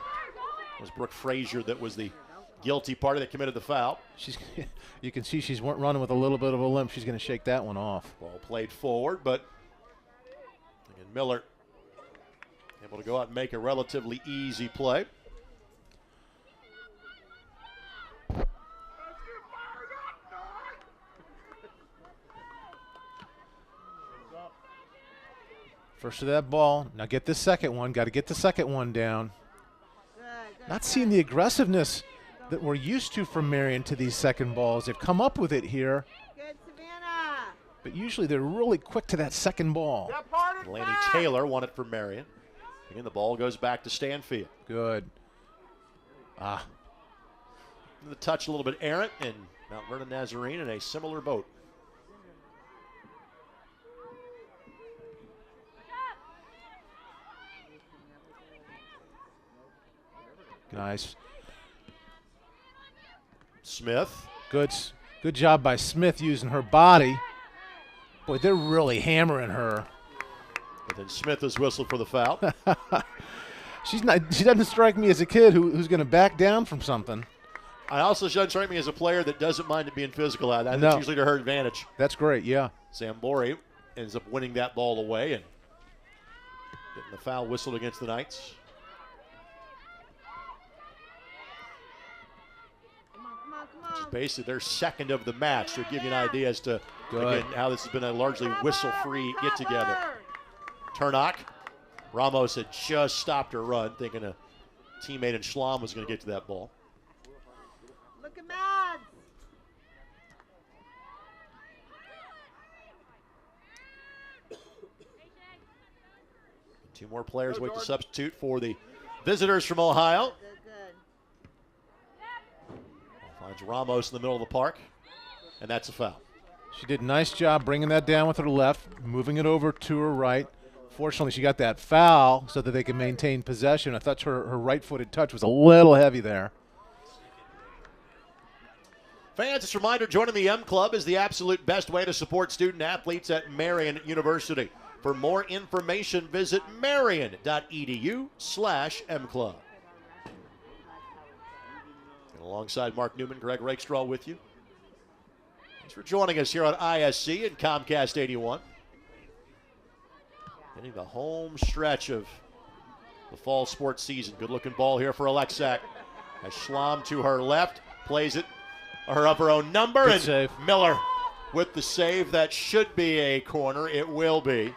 It was Brooke Frazier that was the guilty party that committed the foul. You can see she's running with a little bit of a limp. She's going to shake that one off. Ball played forward, but again, Miller able to go out and make a relatively easy play. First to that ball. Now get this second one. Got to get the second one down. Not seeing the aggressiveness that we're used to from Marian to these second balls. They've come up with it here. Good, Savannah. But usually they're really quick to that second ball. Laney Taylor won it for Marian. Again, the ball goes back to Stanfield. Good. The touch a little bit errant, and Mount Vernon Nazarene in a similar boat. Nice. Smith. Good job by Smith using her body. Boy, they're really hammering her. But then Smith is whistled for the foul. She doesn't strike me as a kid who's going to back down from something. I also doesn't strike me as a player that doesn't mind it being physical out. That's usually to her advantage. That's great, yeah. Zambori ends up winning that ball away and getting the foul whistled against the Knights. Which is basically their second of the match to give you an idea as to again, how this has been a largely whistle-free get-together. Turnock. Ramos had just stopped her run, thinking a teammate in Schlamm was going to get to that ball. Look at Mads. Two more players wait to substitute for the visitors from Ohio. Finds Ramos in the middle of the park, and that's a foul. She did a nice job bringing that down with her left, moving it over to her right. Fortunately, she got that foul so that they can maintain possession. I thought her right-footed touch was a little heavy there. Fans, just a reminder, joining the M Club is the absolute best way to support student athletes at Marian University. For more information, visit marian.edu/mclub. Alongside Mark Newman, Greg Rakestraw with you. Thanks for joining us here on ISC and Comcast 81. Getting the home stretch of the fall sports season. Good-looking ball here for Alexak. As Schlamm to her left, plays it of her own number. Good save. Miller with the save. That should be a corner. It will be.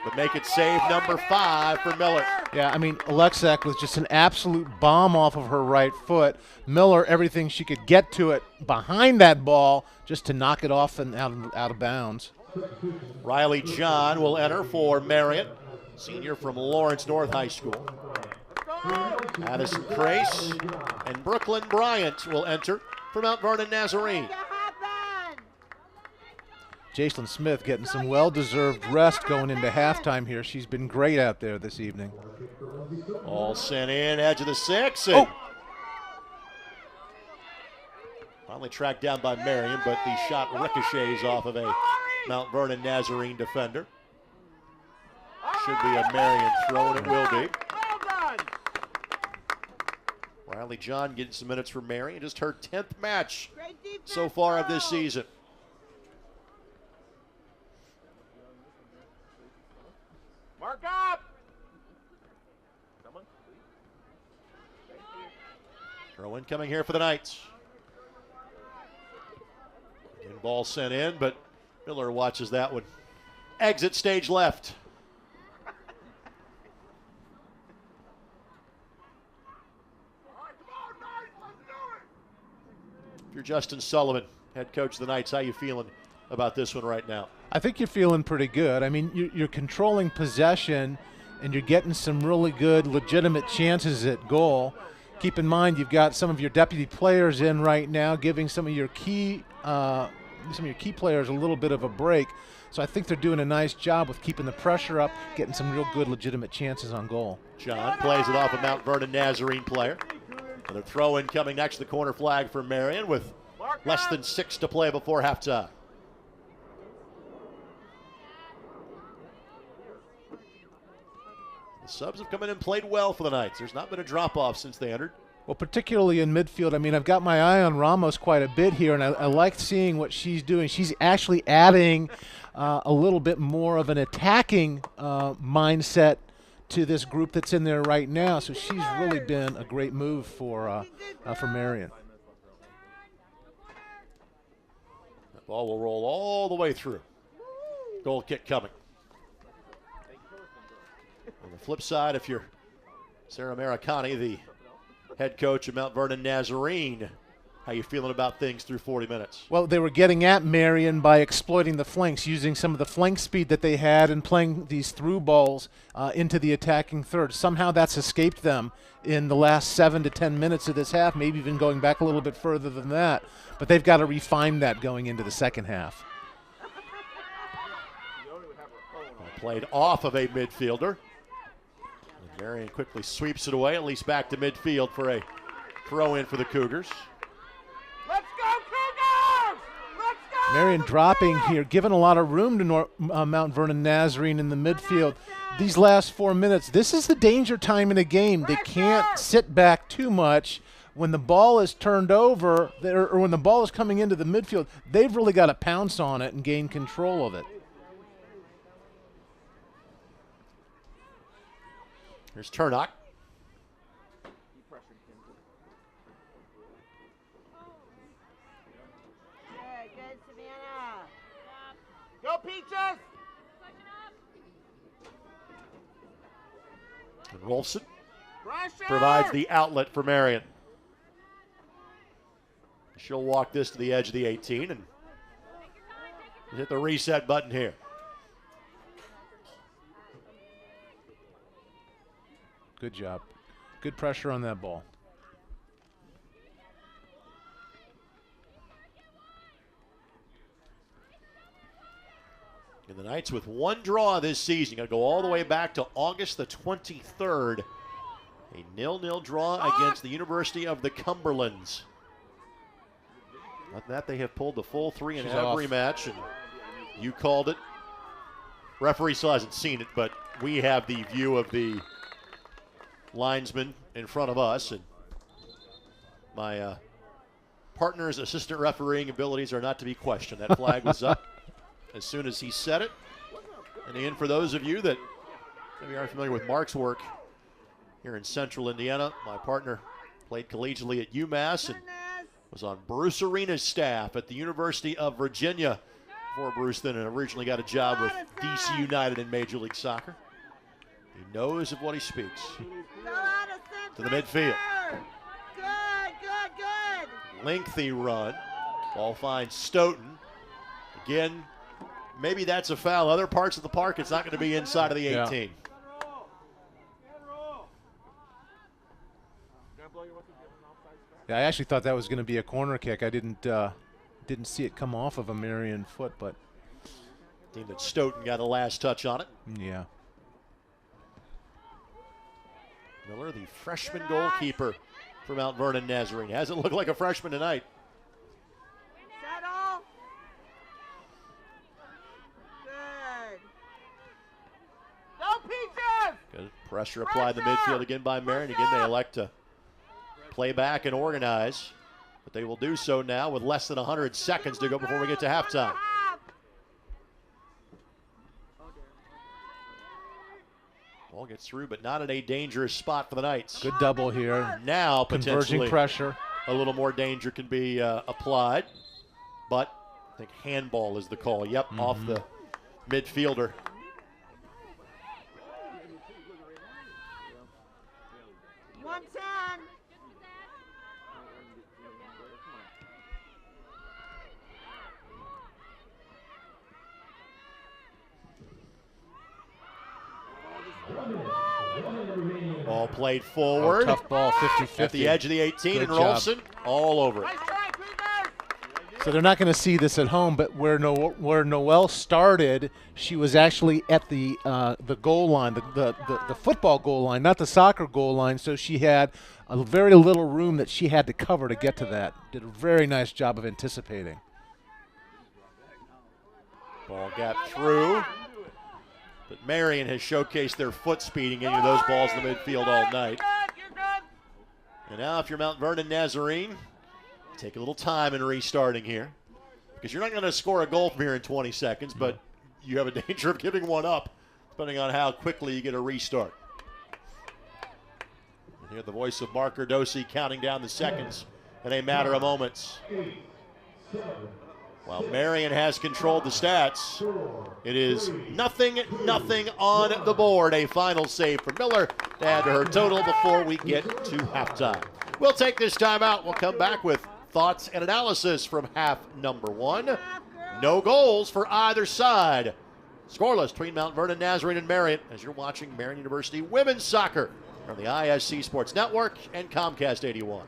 But make it save number 5 for Miller. Yeah, I mean, Alexak was just an absolute bomb off of her right foot. Miller, everything she could get to it behind that ball just to knock it off and out of bounds. Riley John will enter for Marian, senior from Lawrence North High School. Addison Crace and Brooklyn Bryant will enter for Mount Vernon Nazarene. Jacelyn Smith getting some well-deserved rest going into halftime here. She's been great out there this evening. All sent in, edge of the 6. And finally tracked down by Marian, but the shot ricochets off of a Mount Vernon Nazarene defender. Should be a Marian throw, and it will be. Riley John getting some minutes for Marian. Just her 10th match so far of this season. Mark up! Throw in coming here for the Knights. Again, ball sent in, but Miller watches that one. Exit stage left. you're Justin Sullivan, head coach of the Knights, how you feeling about this one right now? I think you're feeling pretty good. I mean, you're controlling possession, and you're getting some really good, legitimate chances at goal. Keep in mind, you've got some of your deputy players in right now, giving some of your key players a little bit of a break. So I think they're doing a nice job with keeping the pressure up, getting some real good, legitimate chances on goal. John plays it off a Mount Vernon Nazarene player. And a throw-in coming next to the corner flag for Marian with less than 6 to play before halftime. The subs have come in and played well for the Knights. There's not been a drop-off since they entered. Well, particularly in midfield. I mean, I've got my eye on Ramos quite a bit here, and I like seeing what she's doing. She's actually adding a little bit more of an attacking mindset to this group that's in there right now. So she's really been a great move for Marian. The ball will roll all the way through. Goal kick coming. On the flip side, if you're Sarah Maricani, the head coach of Mount Vernon Nazarene, how you feeling about things through 40 minutes? Well, they were getting at Marian by exploiting the flanks, using some of the flank speed that they had and playing these through balls into the attacking third. Somehow that's escaped them in the last 7 to 10 minutes of this half, maybe even going back a little bit further than that. But they've got to refine that going into the second half. Played off of a midfielder. And Marian quickly sweeps it away, at least back to midfield for a throw-in for the Cougars. Let's go, Cougars! Let's go! Marian dropping here, giving a lot of room to Mount Vernon Nazarene in the midfield. These last 4 minutes, this is the danger time in a game. They can't sit back too much. When the ball is turned over, or when the ball is coming into the midfield, they've really got to pounce on it and gain control of it. Here's Turnock. Good, Savannah. Go, Peaches! And Rolfson provides the outlet for Marian. She'll walk this to the edge of the 18 and hit the reset button here. Good job. Good pressure on that ball. And the Knights with one draw this season. Got to go all the way back to August the 23rd. A 0-0 draw against the University of the Cumberlands. Other than that, they have pulled the full 3 in every match, and you called it. Referee still hasn't seen it, but we have the view of the linesman in front of us, and my partner's assistant refereeing abilities are not to be questioned. That flag was up as soon as he said it. And Ian, for those of you that maybe aren't familiar with Mark's work here in central Indiana, my partner played collegiately at UMass and was on Bruce Arena's staff at the University of Virginia before Bruce then originally got a job with DC United in Major League Soccer. He knows of what he speaks. To the midfield. Good. Lengthy run. Ball finds Stoughton. Again, maybe that's a foul. Other parts of the park, it's not going to be inside of the 18. Yeah, I actually thought that was going to be a corner kick. I didn't see it come off of a Marian foot, but I think that Stoughton got a last touch on it. Yeah. Miller, the freshman goalkeeper for Mount Vernon Nazarene. Hasn't looked like a freshman tonight. Settle. Good. Go, Peaches! Good pressure applied in the midfield again by Marian. Again, they elect to play back and organize, but they will do so now with less than 100 seconds to go before we get to halftime. Ball gets through, but not in a dangerous spot for the Knights. Good double here. Now, Converging potentially, pressure. a little more danger can be applied, but I think handball is the call. Yep, off the midfielder. Ball played forward. Tough ball, 50-50. At the edge of the 18, Good and Rolfson all over it. So they're not going to see this at home, but where Noelle started, she was actually at the goal line, the football goal line, not the soccer goal line. So she had a very little room that she had to cover to get to that. Did a very nice job of anticipating. Ball got through, but Marian has showcased their foot speeding into those balls in the midfield all night. And now if you're Mount Vernon Nazarene, take a little time in restarting here, because you're not going to score a goal from here in 20 seconds, but you have a danger of giving one up, depending on how quickly you get a restart. And hear the voice of Mark Erdosi counting down the seconds in a matter of moments. While Marian has controlled the stats, it is 0-0 on the board. A final save for Miller to add to her total before we get to halftime. We'll take this time out. We'll come back with thoughts and analysis from half number one. No goals for either side. Scoreless between Mount Vernon, Nazarene, and Marian as you're watching Marian University women's soccer on the ISC Sports Network and Comcast 81.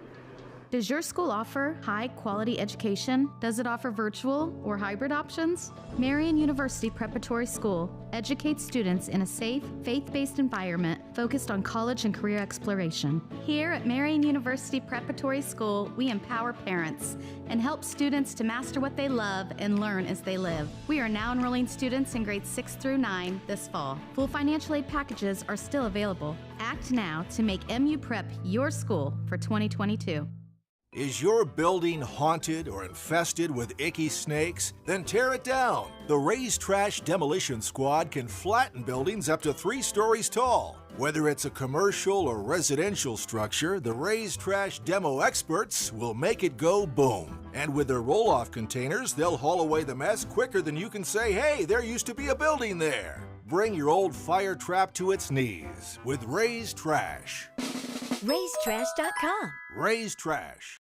Does your school offer high-quality education? Does it offer virtual or hybrid options? Marian University Preparatory School educates students in a safe, faith-based environment focused on college and career exploration. Here at Marian University Preparatory School, we empower parents and help students to master what they love and learn as they live. We are now enrolling students in grades 6 through 9 this fall. Full financial aid packages are still available. Act now to make MU Prep your school for 2022. Is your building haunted or infested with icky snakes? Then tear it down. The Raised Trash Demolition Squad can flatten buildings up to 3 stories tall. Whether it's a commercial or residential structure, the Raised Trash Demo experts will make it go boom. And with their roll-off containers, they'll haul away the mess quicker than you can say, hey, there used to be a building there. Bring your old fire trap to its knees with Raised Trash. RaisedTrash.com. Raised Trash.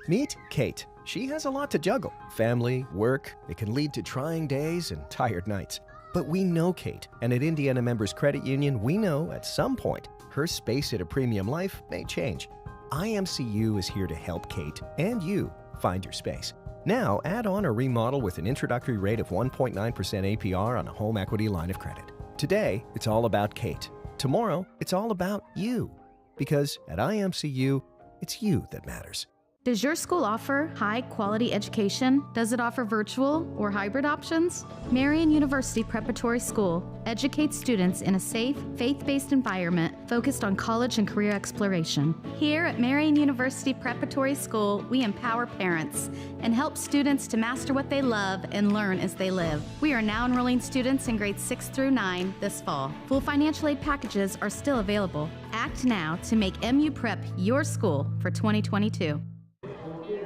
Meet Kate. She has a lot to juggle. Family, work, it can lead to trying days and tired nights. But we know Kate, and at Indiana Members Credit Union, we know at some point her space at a premium life may change. IMCU is here to help Kate and you find your space. Now, add on or remodel with an introductory rate of 1.9% APR on a home equity line of credit. Today, it's all about Kate. Tomorrow, it's all about you. Because at IMCU, it's you that matters. Does your school offer high-quality education? Does it offer virtual or hybrid options? Marian University Preparatory School educates students in a safe, faith-based environment focused on college and career exploration. Here at Marian University Preparatory School, we empower parents and help students to master what they love and learn as they live. We are now enrolling students in grades 6 through 9 this fall. Full financial aid packages are still available. Act now to make MU Prep your school for 2022.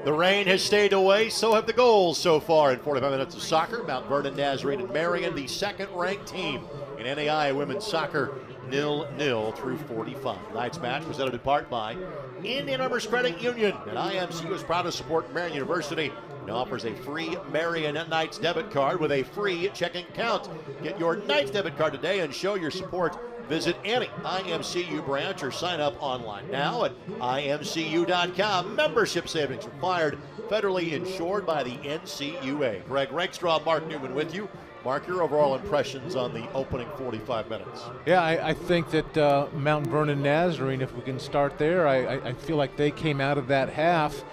The rain has stayed away, so have the goals so far in 45 minutes of soccer. Mount Vernon, Nazarene, and Marian, the second-ranked team in NAIA women's soccer, 0-0 through 45. Tonight's match presented in part by Indianapolis Credit Union, and IMCU is proud to support Marian University and offers a free Marian Knights debit card with a free checking account. Get your Knights debit card today and show your support. Visit any IMCU branch or sign up online now at imcu.com. Membership savings required, federally insured by the NCUA. Greg Rakestraw, Mark Newman with you. Mark, your overall impressions on the opening 45 minutes? Yeah, I think that Mount Vernon Nazarene, if we can start there, I feel like they came out of that half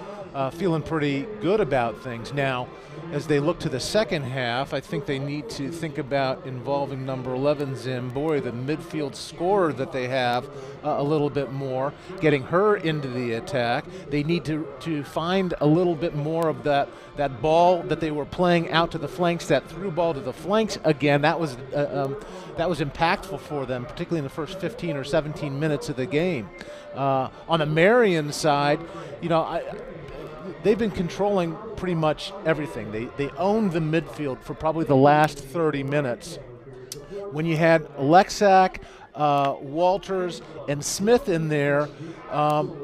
feeling pretty good about things. Now, as they look to the second half, I think they need to think about involving number 11, Zamboy, the midfield scorer that they have, a little bit more, getting her into the attack. They need to find a little bit more of that ball that they were playing out to the flanks, that through ball to the flanks again. That was impactful for them, particularly in the first 15 or 17 minutes of the game. On the Marian side, they've been controlling pretty much everything. They owned the midfield for probably the last 30 minutes. When you had Lexak, Walters, and Smith in there,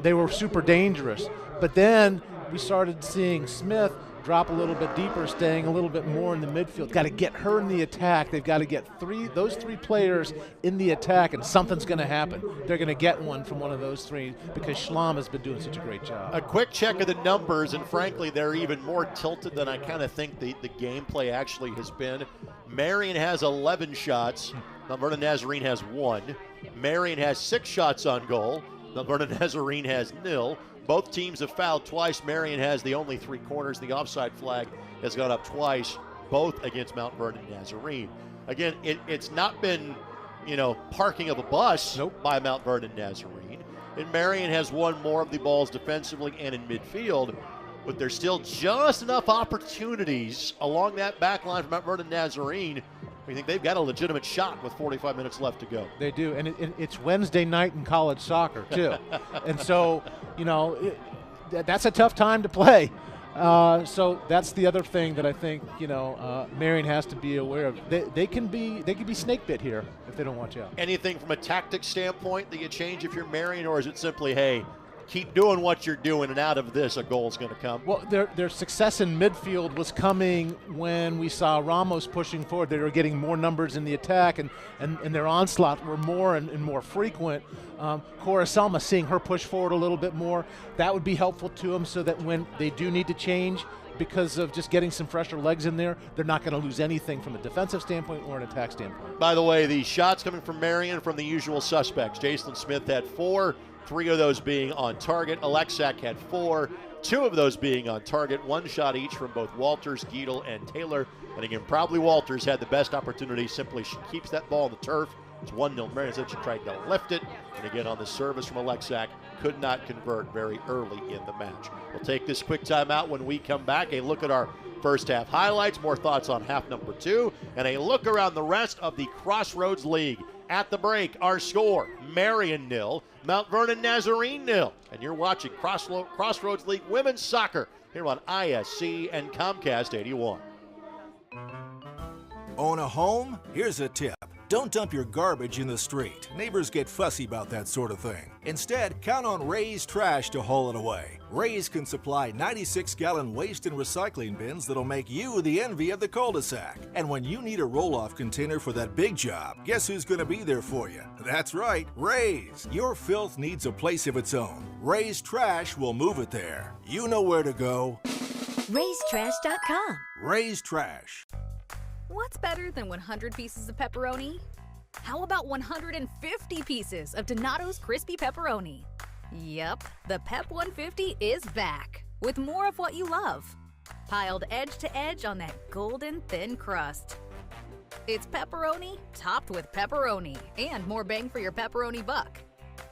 they were super dangerous. But then we started seeing Smith drop a little bit deeper, staying a little bit more in the midfield. Got to get her in the attack. They've got to get those three players in the attack, and something's going to happen. They're going to get one from one of those three because Schlamm has been doing such a great job. A quick check of the numbers, and frankly, they're even more tilted than I kind of think the gameplay actually has been. Marian has 11 shots. Mount Vernon Nazarene has 1. Marian has 6 shots on goal. Mount Vernon Nazarene has 0. Both teams have fouled twice. Marian has the only 3 corners. The offside flag has gone up twice, both against Mount Vernon Nazarene. Again, it's not been, parking of a bus by Mount Vernon Nazarene. And Marian has won more of the balls defensively and in midfield, but there's still just enough opportunities along that back line for Mount Vernon Nazarene. I think they've got a legitimate shot with 45 minutes left to go. They do, and it's Wednesday night in college soccer, too. And so, that's a tough time to play. So that's the other thing that I think, Marian has to be aware of. They can be snake bit here if they don't watch out. Anything from a tactic standpoint that you change if you're Marian, or is it simply, hey, keep doing what you're doing, and out of this, a goal's going to come? Well, their success in midfield was coming when we saw Ramos pushing forward. They were getting more numbers in the attack, and their onslaught were more and more frequent. Cora Selma, seeing her push forward a little bit more, that would be helpful to them so that when they do need to change, because of just getting some fresher legs in there, they're not going to lose anything from a defensive standpoint or an attack standpoint. By the way, the shots coming from Marian from the usual suspects. Jacelyn Smith had 4. 3 of those being on target. Alexak had 4, 2 of those being on target. 1 shot each from both Walters, Giedel, and Taylor. And again, probably Walters had the best opportunity. Simply she keeps that ball on the turf. It's 1-0 Marian. Said she tried to lift it. And again, on the service from Alexak, could not convert very early in the match. We'll take this quick timeout. When we come back, a look at our first half highlights, more thoughts on half number 2, and a look around the rest of the Crossroads League. At the break, our score, Marian 0, Mount Vernon Nazarene 0. And you're watching Crossroads League Women's Soccer here on ISC and Comcast 81. Own a home? Here's a tip. Don't dump your garbage in the street. Neighbors get fussy about that sort of thing. Instead, count on Ray's Trash to haul it away. Ray's can supply 96-gallon waste and recycling bins that'll make you the envy of the cul-de-sac. And when you need a roll-off container for that big job, guess who's going to be there for you? That's right, Ray's. Your filth needs a place of its own. Ray's Trash will move it there. You know where to go. Ray'sTrash.com. Ray's Trash. What's better than 100 pieces of pepperoni? How about 150 pieces of Donato's crispy pepperoni? Yep, the Pep 150 is back with more of what you love, piled edge to edge on that golden thin crust. It's pepperoni topped with pepperoni and more bang for your pepperoni buck.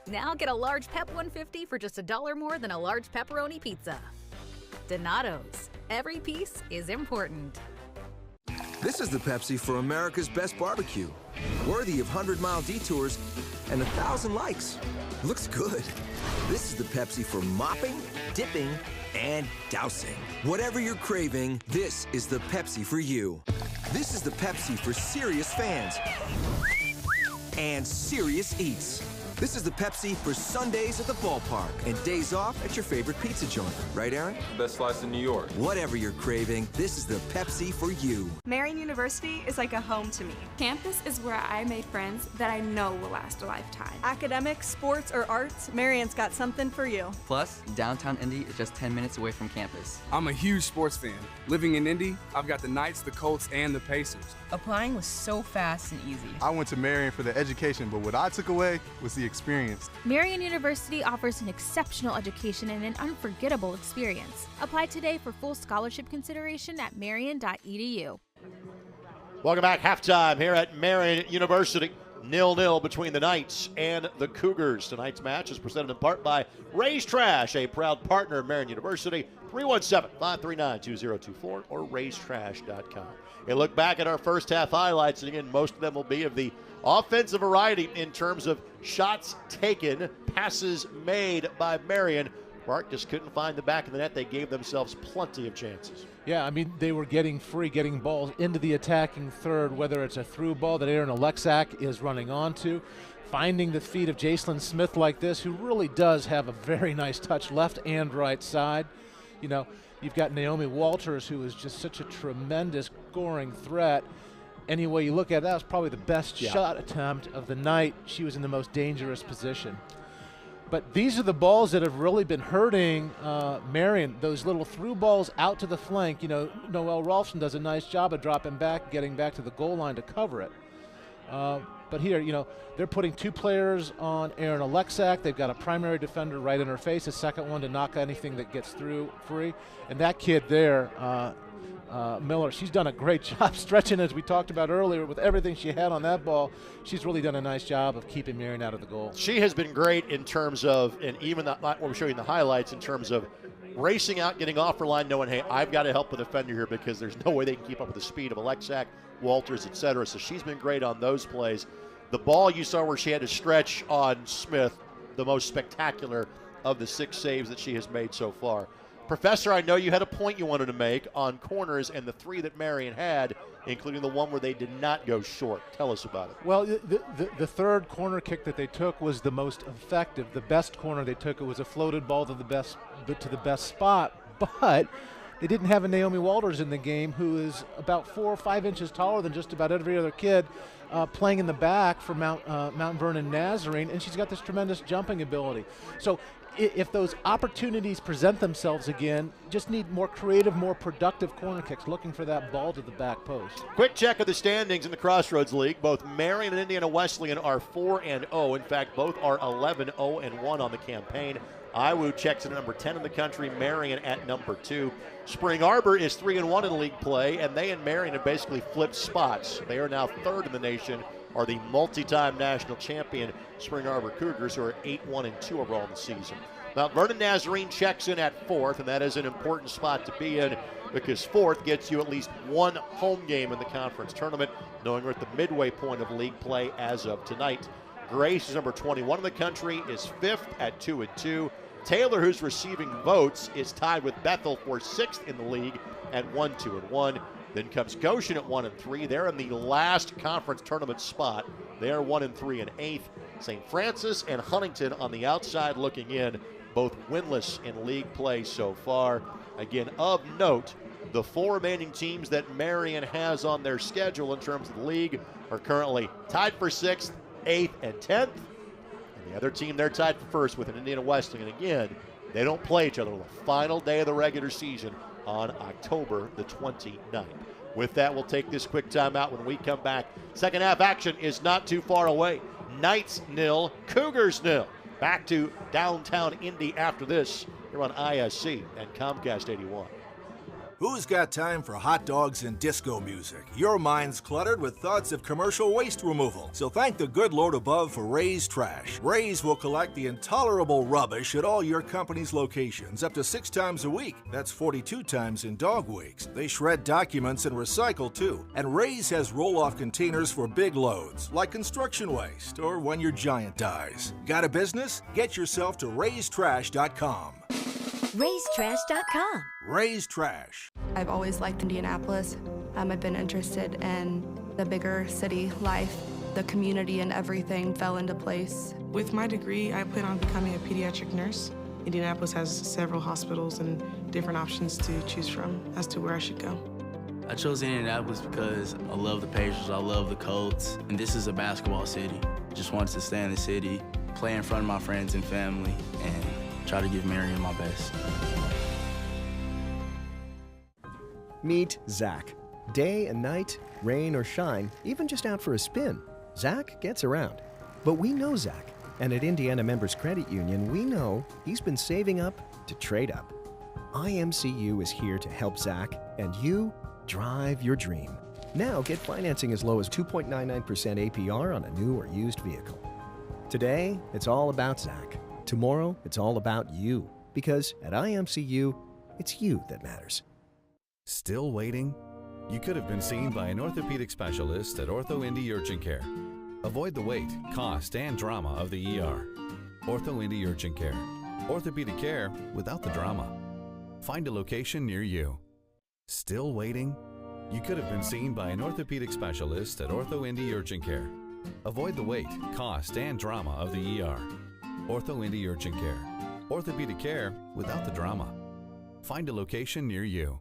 Now get a large Pep 150 for just $1 more than a large pepperoni pizza. Donato's, every piece is important. This is the Pepsi for America's Best Barbecue. Worthy of 100-mile detours and 1,000 likes. Looks good. This is the Pepsi for mopping, dipping, and dousing. Whatever you're craving, this is the Pepsi for you. This is the Pepsi for serious fans and serious eats. This is the Pepsi for Sundays at the ballpark and days off at your favorite pizza joint. Right, Aaron? Best slice in New York. Whatever you're craving, this is the Pepsi for you. Marian University is like a home to me. Campus is where I made friends that I know will last a lifetime. Academics, sports, or arts, Marian's got something for you. Plus, downtown Indy is just 10 minutes away from campus. I'm a huge sports fan. Living in Indy, I've got the Knights, the Colts, and the Pacers. Applying was so fast and easy. I went to Marian for the education, but what I took away was the experience. Marian University offers an exceptional education and an unforgettable experience. Apply today for full scholarship consideration at marian.edu. Welcome back. Halftime here at Marian University. 0-0 between the Knights and the Cougars. Tonight's match is presented in part by Ray's Trash, a proud partner of Marian University. 317-539-2024 or raystrash.com. A look back at our first half highlights, and again, most of them will be of the offensive variety in terms of shots taken, passes made by Marian. Mark just couldn't find the back of the net. They gave themselves plenty of chances. Yeah, I mean, they were getting balls into the attacking third, whether it's a through ball that Aaron Alexak is running onto, finding the feet of Jacelyn Smith like this, who really does have a very nice touch left and right side. You know, you've got Naomi Walters, who is just such a tremendous scoring threat. Any way you look at it, that was probably the best shot attempt of the night. She was in the most dangerous position. But these are the balls that have really been hurting Marian. Those little through balls out to the flank. You know, Noelle Rolfson does a nice job of dropping back, getting back to the goal line to cover it. But here, you know, they're putting 2 players on Aaron Alexak. They've got a primary defender right in her face, a second one to knock anything that gets through free. And that kid there, Miller, she's done a great job stretching, as we talked about earlier, with everything she had on that ball. She's really done a nice job of keeping Marian out of the goal. She has been great in terms of, and even what we're showing the highlights, in terms of racing out, getting off her line, knowing, hey, I've got to help the defender here because there's no way they can keep up with the speed of Alexak, Walters, etc. So she's been great on those plays. The ball you saw where she had to stretch on Smith, the most spectacular of the 6 saves that she has made so far. Professor, I know you had a point you wanted to make on corners and the 3 that Marian had, including the one where they did not go short. Tell us about it. Well, the third corner kick that they took was the most effective. The best corner they took, it was a floated ball to the best spot, but they didn't have a Naomi Walters in the game, who is about 4 or 5 inches taller than just about every other kid, playing in the back for Mount Vernon Nazarene, and she's got this tremendous jumping ability. So if those opportunities present themselves again, just need more creative, more productive corner kicks, looking for that ball to the back post. Quick check of the standings in the Crossroads League. Both Marian and Indiana Wesleyan are 4-0. In fact, both are 11-0-1 on the campaign. Iwu checks in at number 10 in the country, Marian at number 2. Spring Arbor is 3-1 in league play, and they and Marian have basically flipped spots. They are now 3rd in the nation, are the multi-time national champion Spring Arbor Cougars, who are 8-1-2 overall in the season. Mount Vernon Nazarene checks in at 4th, and that is an important spot to be in because 4th gets you at least 1 home game in the conference tournament, knowing we're at the midway point of league play as of tonight. Grace is number 21 in the country, is 5th at 2-2. Taylor, who's receiving votes, is tied with Bethel for 6th in the league at 1-2-1. Then comes Goshen at 1-3. They're in the last conference tournament spot. They're 1-3 and 8th. St. Francis and Huntington on the outside looking in, both winless in league play so far. Again, of note, the 4 remaining teams that Marian has on their schedule in terms of the league are currently tied for 6th, 8th, and 10th. And the other team, they're tied for 1st with an Indiana Wesleyan. And again, they don't play each other on the final day of the regular season on October the 29th. With that, we'll take this quick timeout. When we come back, second half action is not too far away. Knights 0, Cougars 0. Back to downtown Indy after this here on ISC and Comcast 81. Who's got time for hot dogs and disco music? Your mind's cluttered with thoughts of commercial waste removal. So thank the good Lord above for Ray's Trash. Ray's will collect the intolerable rubbish at all your company's locations up to 6 times a week. That's 42 times in dog weeks. They shred documents and recycle too. And Ray's has roll-off containers for big loads, like construction waste or when your giant dies. Got a business? Get yourself to raystrash.com. raystrash.com. Ray's Trash. I've always liked Indianapolis. I've been interested in the bigger city life. The community and everything fell into place. With my degree, I plan on becoming a pediatric nurse. Indianapolis has several hospitals and different options to choose from as to where I should go. I chose Indianapolis because I love the Pacers, I love the Colts, and this is a basketball city. Just wanted to stay in the city, play in front of my friends and family, and try to give Marian my best. Meet Zach. Day and night, rain or shine, even just out for a spin, Zach gets around. But we know Zach, and at Indiana Members Credit Union, we know he's been saving up to trade up. IMCU is here to help Zach and you drive your dream. Now get financing as low as 2.99% APR on a new or used vehicle. Today, it's all about Zach. Tomorrow, it's all about you. Because at IMCU, it's you that matters. Still waiting? You could have been seen by an orthopedic specialist at Ortho Indy Urgent Care. Avoid the wait, cost, and drama of the ER. Ortho Indy Urgent Care. Orthopedic care without the drama. Find a location near you. Still waiting? You could have been seen by an orthopedic specialist at Ortho Indy Urgent Care. Avoid the wait, cost, and drama of the ER. Ortho Indy Urgent Care. Orthopedic care without the drama. Find a location near you.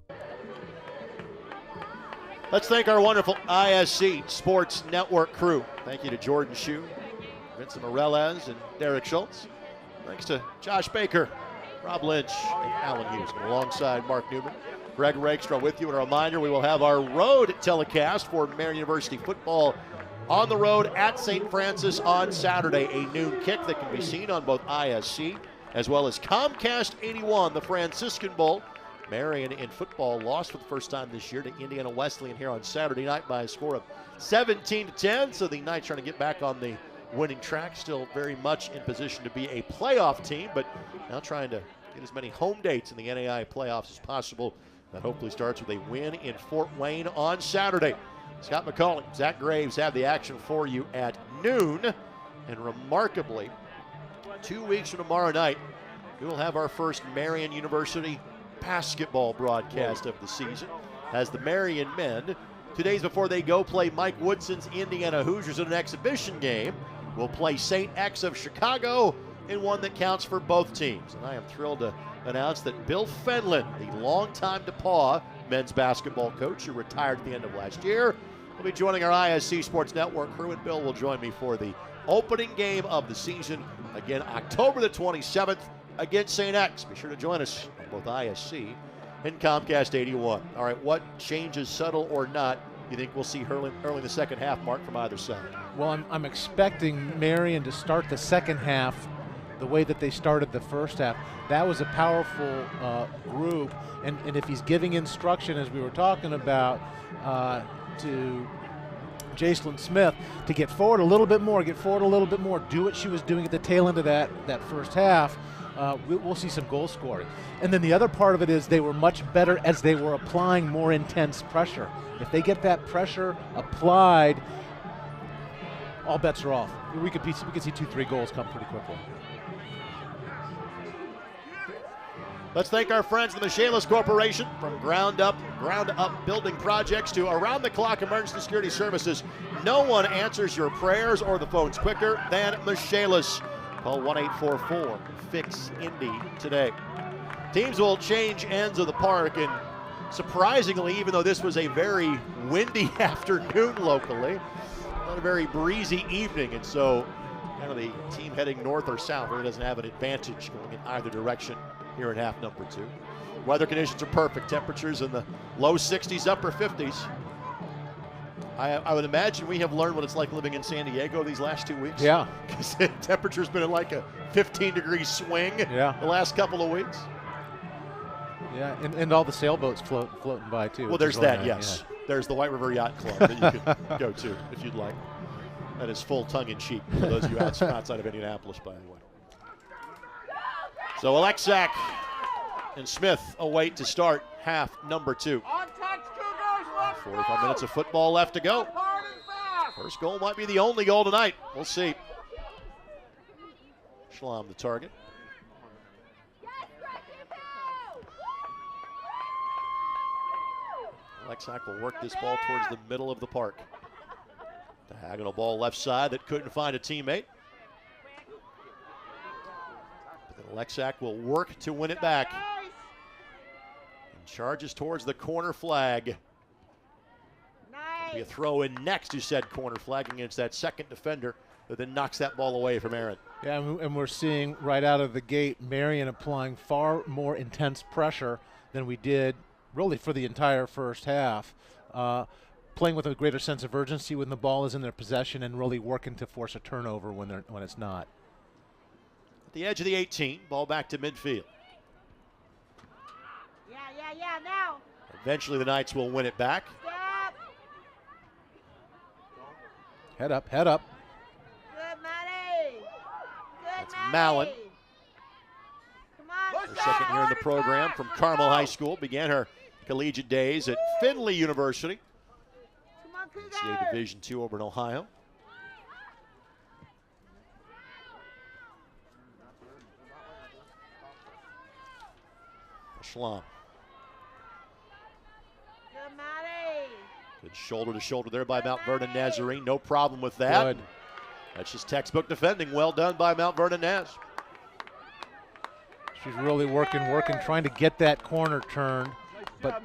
Let's thank our wonderful ISC Sports Network crew. Thank you to Jordan Shue, Vincent Morelez, and Derek Schultz. Thanks to Josh Baker, Rob Lynch, and Alan Hughes. And alongside Mark Newman, Greg Rakestraw with you. And a reminder, we will have our road telecast for Marian University football on the road at St. Francis on Saturday. A noon kick that can be seen on both ISC as well as Comcast 81, the Franciscan Bowl. Marian in football lost for the first time this year to Indiana Wesleyan here on Saturday night by a score of 17-10. So the Knights trying to get back on the winning track, still very much in position to be a playoff team, but now trying to get as many home dates in the NAIA playoffs as possible. That hopefully starts with a win in Fort Wayne on Saturday. Scott McCauley, Zach Graves have the action for you at noon. And remarkably, 2 weeks from tomorrow night, we will have our first Marian University basketball broadcast of the season as the Marian men, 2 days before they go play Mike Woodson's Indiana Hoosiers in an exhibition game, will play St. X of Chicago in one that counts for both teams. And I am thrilled to announce that Bill Fenlon, the longtime DePaul men's basketball coach who retired at the end of last year, will be joining our ISC Sports Network crew, and Bill will join me for the opening game of the season, again October the 27th against St. X. Be sure to join us on both ISC and Comcast 81. All right, what changes, subtle or not, you think we'll see early in the second half, Mark, from either side? Well, I'm expecting Marian to start the second half the way that they started the first half. That was a powerful group, and if he's giving instruction, as we were talking about, to Jacelyn Smith, to get forward a little bit more, do what she was doing at the tail end of that first half, we'll see some goal scoring. And then the other part of it is they were much better as they were applying more intense pressure. If they get that pressure applied, all bets are off. We could see 2-3 goals come pretty quickly. Let's thank our friends at the Michaelis Corporation. From ground up building projects to around-the-clock emergency security services, no one answers your prayers or the phones quicker than Michaelis. Call 1-844-FIX-INDY today. Teams will change ends of the park, and surprisingly, even though this was a very windy afternoon locally, not a very breezy evening, and so kind of the team heading north or south really doesn't have an advantage going in either direction here in half number 2. Weather conditions are perfect. Temperatures in the low 60s, upper 50s. I would imagine we have learned what it's like living in San Diego these last 2 weeks. Yeah. Because the temperature's been in like a 15-degree swing the last couple of weeks. Yeah, and all the sailboats floating by, too. Well, there's that, yes. Yeah. There's the White River Yacht Club that you can go to if you'd like. That is full tongue-in-cheek for those of you outside of Indianapolis, by the way. So Alexak and Smith await to start half number 2. 45 minutes of football left to go. First goal might be the only goal tonight. We'll see. Schlamm the target. Alexak will work this ball towards the middle of the park. Diagonal ball left side that couldn't find a teammate. But then Alexak will work to win it back. And charges towards the corner flag. Be a throw in next to said corner flag against that second defender that then knocks that ball away from Aaron. Yeah, and we're seeing right out of the gate Marian applying far more intense pressure than we did really for the entire first half. Playing with a greater sense of urgency when the ball is in their possession and really working to force a turnover when it's not. At the edge of the 18, ball back to midfield. Yeah, now. Eventually the Knights will win it back. Head up. Good, Maddie. That's Mallon. Come on, her second year in the program from Carmel High School. Began her collegiate days at Findlay University. NCAA Division II over in Ohio. Schlamm. Good shoulder to shoulder there by Mount Vernon Nazarene. No problem with that. Good. That's just textbook defending. Well done by Mount Vernon Naz. She's really working, trying to get that corner turned. But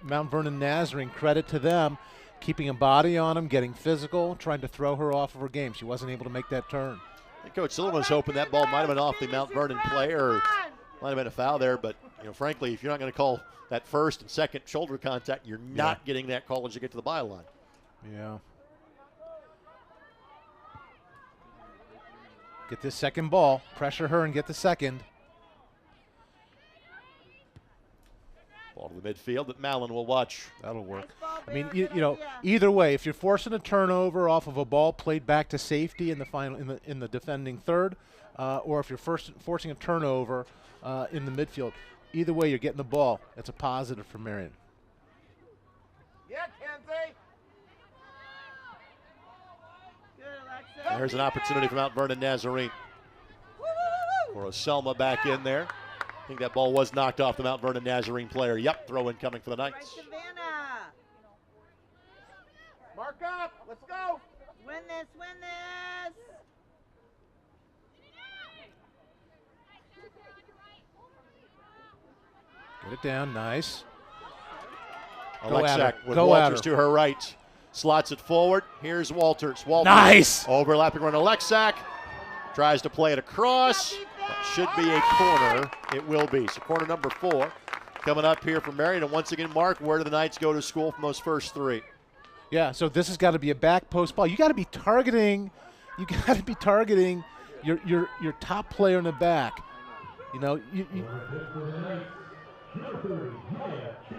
Mount Vernon Nazarene, credit to them, keeping a body on him, getting physical, trying to throw her off of her game. She wasn't able to make that turn. And Coach Sullivan was hoping that ball might have been off the Mount Vernon player, or might have been a foul there. But frankly, if you're not going to call that first and second shoulder contact, you're not getting that call as you get to the byline. Yeah. Get this second ball, pressure her and get the second. Ball to the midfield that Mallon will watch. That'll work. I mean, either way, if you're forcing a turnover off of a ball played back to safety in the final, in the defending third, or if you're forcing a turnover in the midfield, either way you're getting the ball. That's a positive for Marian. Yeah, Kenzie. There's an opportunity for Mount Vernon Nazarene. Or Selma back in there. I think that ball was knocked off the Mount Vernon Nazarene player. Yep, throw in coming for the Knights. Mark up. Let's go. Win this, win this. Get it down, nice. Alexak with Walters to her right. Slots it forward. Here's Walters. Nice. Overlapping run. Alexak tries to play it across. That should be a corner. It will be. So corner number 4 coming up here from Marian. And once again, Mark, where do the Knights go to school from those first 3? Yeah, so this has got to be a back post ball. You got to be targeting. You got to be targeting your top player in the back.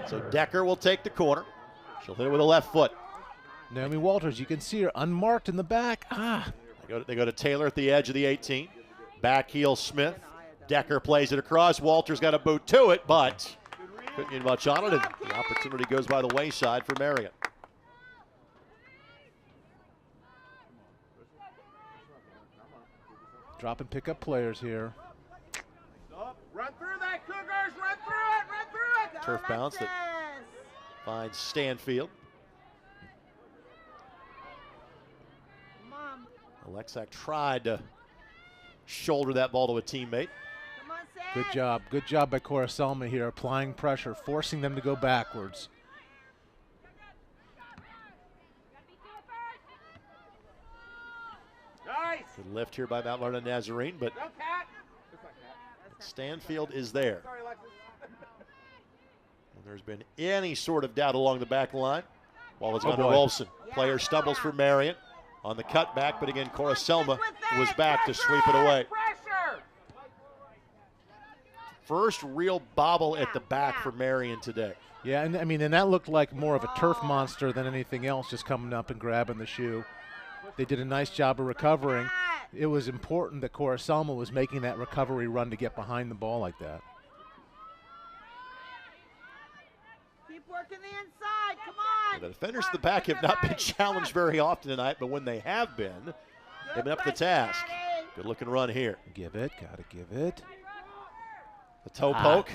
So Decker will take the corner. She'll hit it with a left foot. Naomi Walters, you can see her unmarked in the back. They go to Taylor at the edge of the 18. Back heel Smith. Decker plays it across. Walters got a boot to it, but couldn't get much on it, and the opportunity goes by the wayside for Marian. Drop and pick up players here. Run through that, Cougars. Run through it. Run through it. Turf bounce that finds Stanfield. Alexak tried to shoulder that ball to a teammate. Good job. Good job by Cora Selma here, applying pressure, forcing them to go backwards. Nice. Good lift here by Mount Vernon Nazarene, but Stanfield is there. When there's been any sort of doubt along the back line, ball has gone to Wolfson. Player stumbles for Marian on the cutback, but again, Cora Selma was back to sweep it away. First real bobble at the back for Marian today. Yeah, and that looked like more of a turf monster than anything else, just coming up and grabbing the shoe. They did a nice job of recovering. It was important that Cora Selma was making that recovery run to get behind the ball like that. Keep working the inside, come on. The defenders at the back have not been challenged very often tonight, but when they have been, they've been up to the task. Good looking run here. Give it, gotta give it. The toe poke,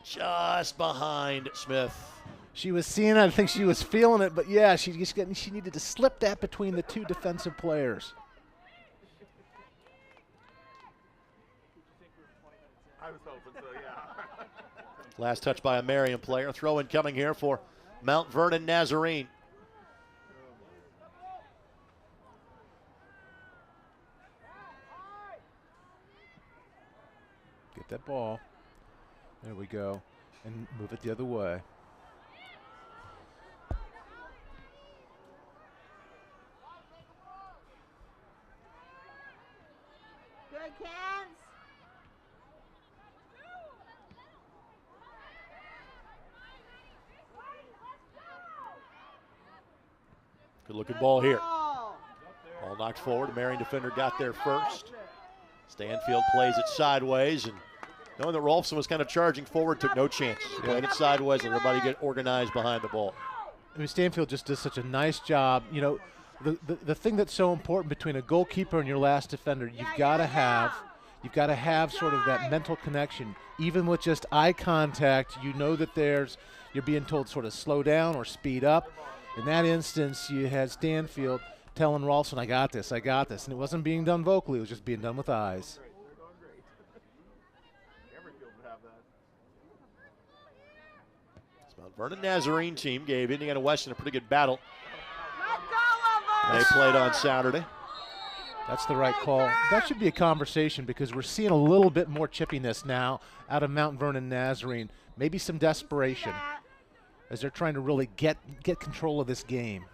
just behind Smith. She was seeing it, I think she was feeling it, but yeah, she needed to slip that between the two defensive players. I was hoping so, yeah. Last touch by a Marian player. Throw in coming here for Mount Vernon Nazarene. Get that ball. There we go. And move it the other way. Good, Cans. Good looking ball here. Ball knocked forward. The Marian defender got there first. Stanfield plays it sideways, and knowing that Rolfson was kind of charging forward, took no chance. Played it sideways, and everybody get organized behind the ball. I mean, Stanfield just does such a nice job. You know, the thing that's so important between a goalkeeper and your last defender, you've got to have sort of that mental connection. Even with just eye contact, you know that you're being told sort of slow down or speed up. In that instance, you had Stanfield telling Rolfson, I got this. And it wasn't being done vocally, it was just being done with eyes. This Mount Vernon Nazarene team gave Indiana Western a pretty good battle. They played on Saturday. That's the right call. That should be a conversation because we're seeing a little bit more chippiness now out of Mount Vernon Nazarene. Maybe some desperation as they're trying to really get control of this game.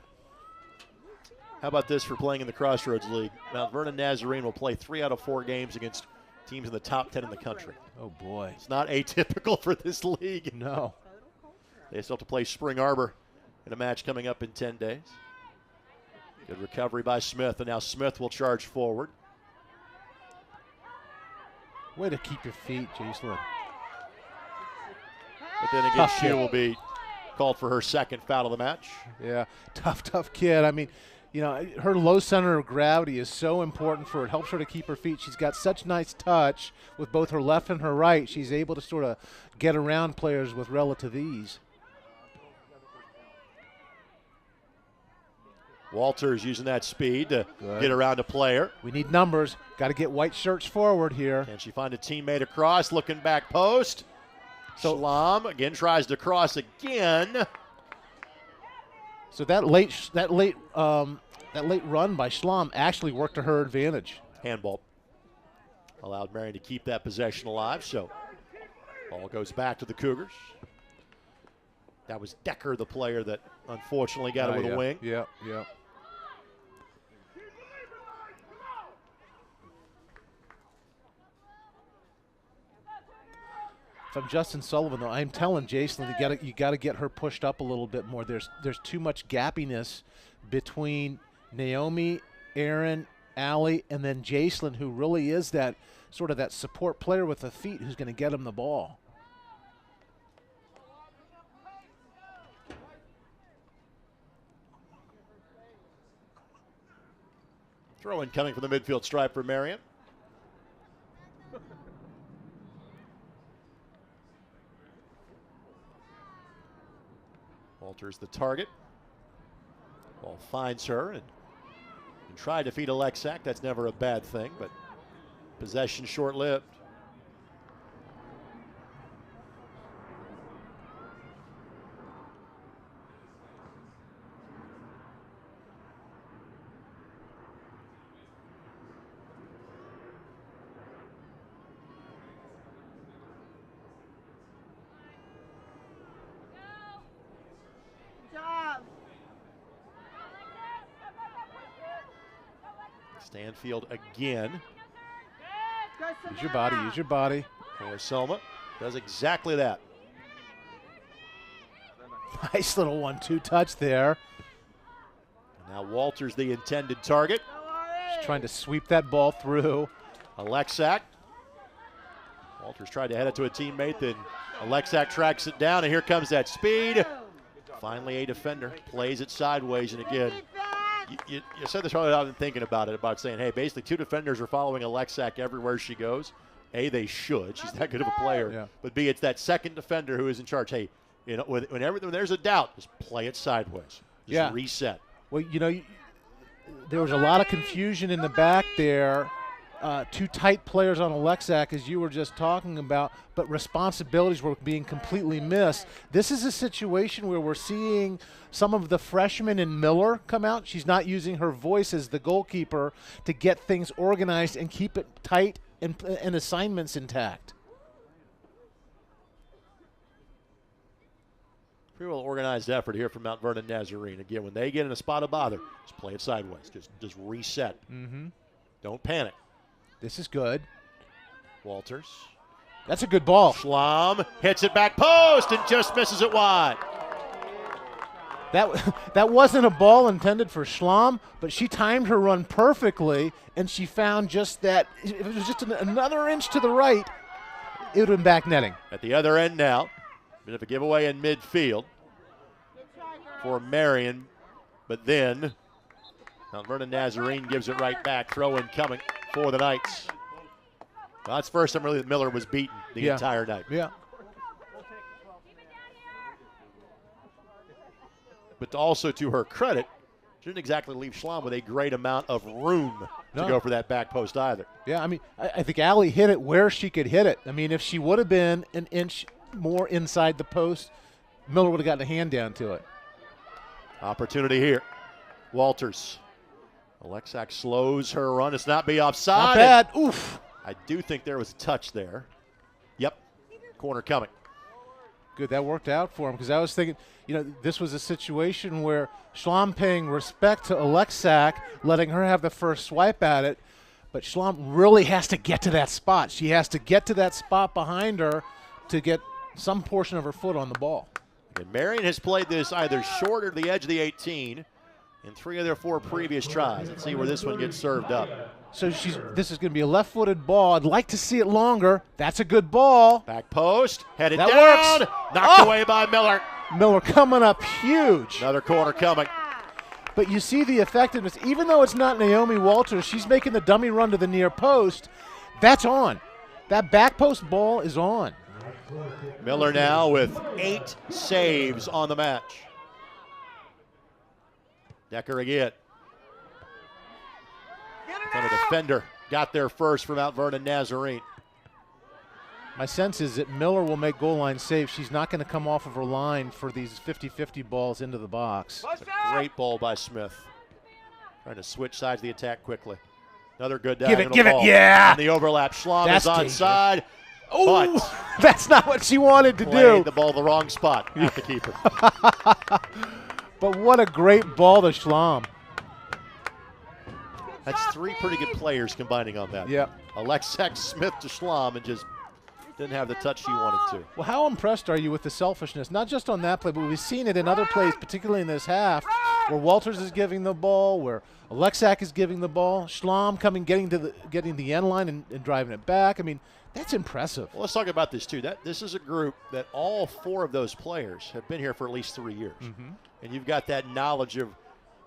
How about this for playing in the Crossroads League? Mount Vernon Nazarene will play 3 out of 4 games against teams in the top 10 in the country. Oh, boy. It's not atypical for this league. No. They still have to play Spring Arbor in a match coming up in 10 days. Good recovery by Smith, and now Smith will charge forward. Way to keep your feet, Jacelyn. But then again, she will be called for her second foul of the match. Yeah, tough kid. I mean, you know, her low center of gravity is so important for her. It helps her to keep her feet. She's got such nice touch with both her left and her right. She's able to sort of get around players with relative ease. Walters using that speed to get around a player. We need numbers. Got to get white shirts forward here. Can she find a teammate across? Looking back post. So Shalom again tries to cross again. So that late run by Shalom actually worked to her advantage. Handball allowed Marian to keep that possession alive. So ball goes back to the Cougars. That was Decker, the player that unfortunately got it with a wing. Yeah. If I'm Justin Sullivan, though, I'm telling Jacelyn you got to get her pushed up a little bit more. There's too much gappiness between Naomi, Aaron, Allie, and then Jacelyn, who really is that sort of that support player with the feet who's going to get him the ball. Throw in coming from the midfield stripe for Marian. Walters the target. Ball finds her and try to feed Alexak. That's never a bad thing, but possession short-lived. Stanfield again. Use your body. For Selma. Does exactly that. Nice little 1-2 touch there. And now Walters the intended target. She's trying to sweep that ball through. Alexak. Walters tried to head it to a teammate, then Alexak tracks it down, and here comes that speed. Finally a defender. Plays it sideways, and again, you said this earlier. I've been thinking about it, about saying, hey, basically 2 defenders are following Alexak everywhere she goes. A, they should. She's that good of a player. Yeah. But B, it's that second defender who is in charge. Hey, you know, when there's a doubt, just play it sideways. Just reset. Well, you know, there was a lot of confusion in the back there. 2 tight players on Alexak, as you were just talking about, but responsibilities were being completely missed. This is a situation where we're seeing some of the freshmen in Miller come out. She's not using her voice as the goalkeeper to get things organized and keep it tight and assignments intact. Pretty well organized effort here from Mount Vernon Nazarene. Again, when they get in a spot of bother, just play it sideways. Just reset. Don't panic. This is good. Walters. That's a good ball. Schlom hits it back post and just misses it wide. That wasn't a ball intended for Schlom, but she timed her run perfectly, and she found just that. If it was just another inch to the right, it would have been back netting. At the other end now, bit of a giveaway in midfield for Marian, but then Mount Vernon Nazarene gives it right back. Throw in coming for the Knights. Well, that's the first time really that Miller was beaten the entire night. Yeah. But also to her credit, She didn't exactly leave Schlamm with a great amount of room to go for that back post either. Yeah, I mean, I think Allie hit it where she could hit it. I mean, if she would have been an inch more inside the post, Miller would have gotten a hand down to it. Opportunity here. Walters. Alexak slows her run. It's not be offside. Not bad. Oof. I do think there was a touch there. Yep. Corner coming. Good, that worked out for him because I was thinking, you know, this was a situation where Schlamm paying respect to Alexak, letting her have the first swipe at it, but Schlamm really has to get to that spot. She has to get to that spot behind her to get some portion of her foot on the ball. And Marian has played this either short or to the edge of the 18 in 3 of their 4 previous tries. Let's see where this one gets served up. So this is going to be a left-footed ball. I'd like to see it longer. That's a good ball. Back post, headed that down, works. Knocked away by Miller. Miller coming up huge. Another corner coming. But you see the effectiveness. Even though it's not Naomi Walters, she's making the dummy run to the near post. That's on. That back post ball is on. Miller now with 8 saves on the match. Decker again. And a defender got there first for Mount Vernon Nazarene. My sense is that Miller will make goal line saves. She's not going to come off of her line for these 50-50 balls into the box. It's a great ball by Smith. Trying to switch sides of the attack quickly. Another good Give diagonal ball. it, yeah. And the overlap. Schlamm is onside. Oh, but that's not what she wanted to played do. the ball the wrong spot at the keeper. But what a great ball to Schlamm. That's 3 pretty good players combining on that. Yep. Alexak, Smith to Schlamm, and just didn't have the touch she wanted to. Well, how impressed are you with the selfishness? Not just on that play, but we've seen it in other plays, particularly in this half, where Walters is giving the ball, where Alexak is giving the ball, Schlamm getting the end line and driving it back. I mean, that's impressive. Well, let's talk about this, too. This is a group that all 4 of those players have been here for at least 3 years. And you've got that knowledge of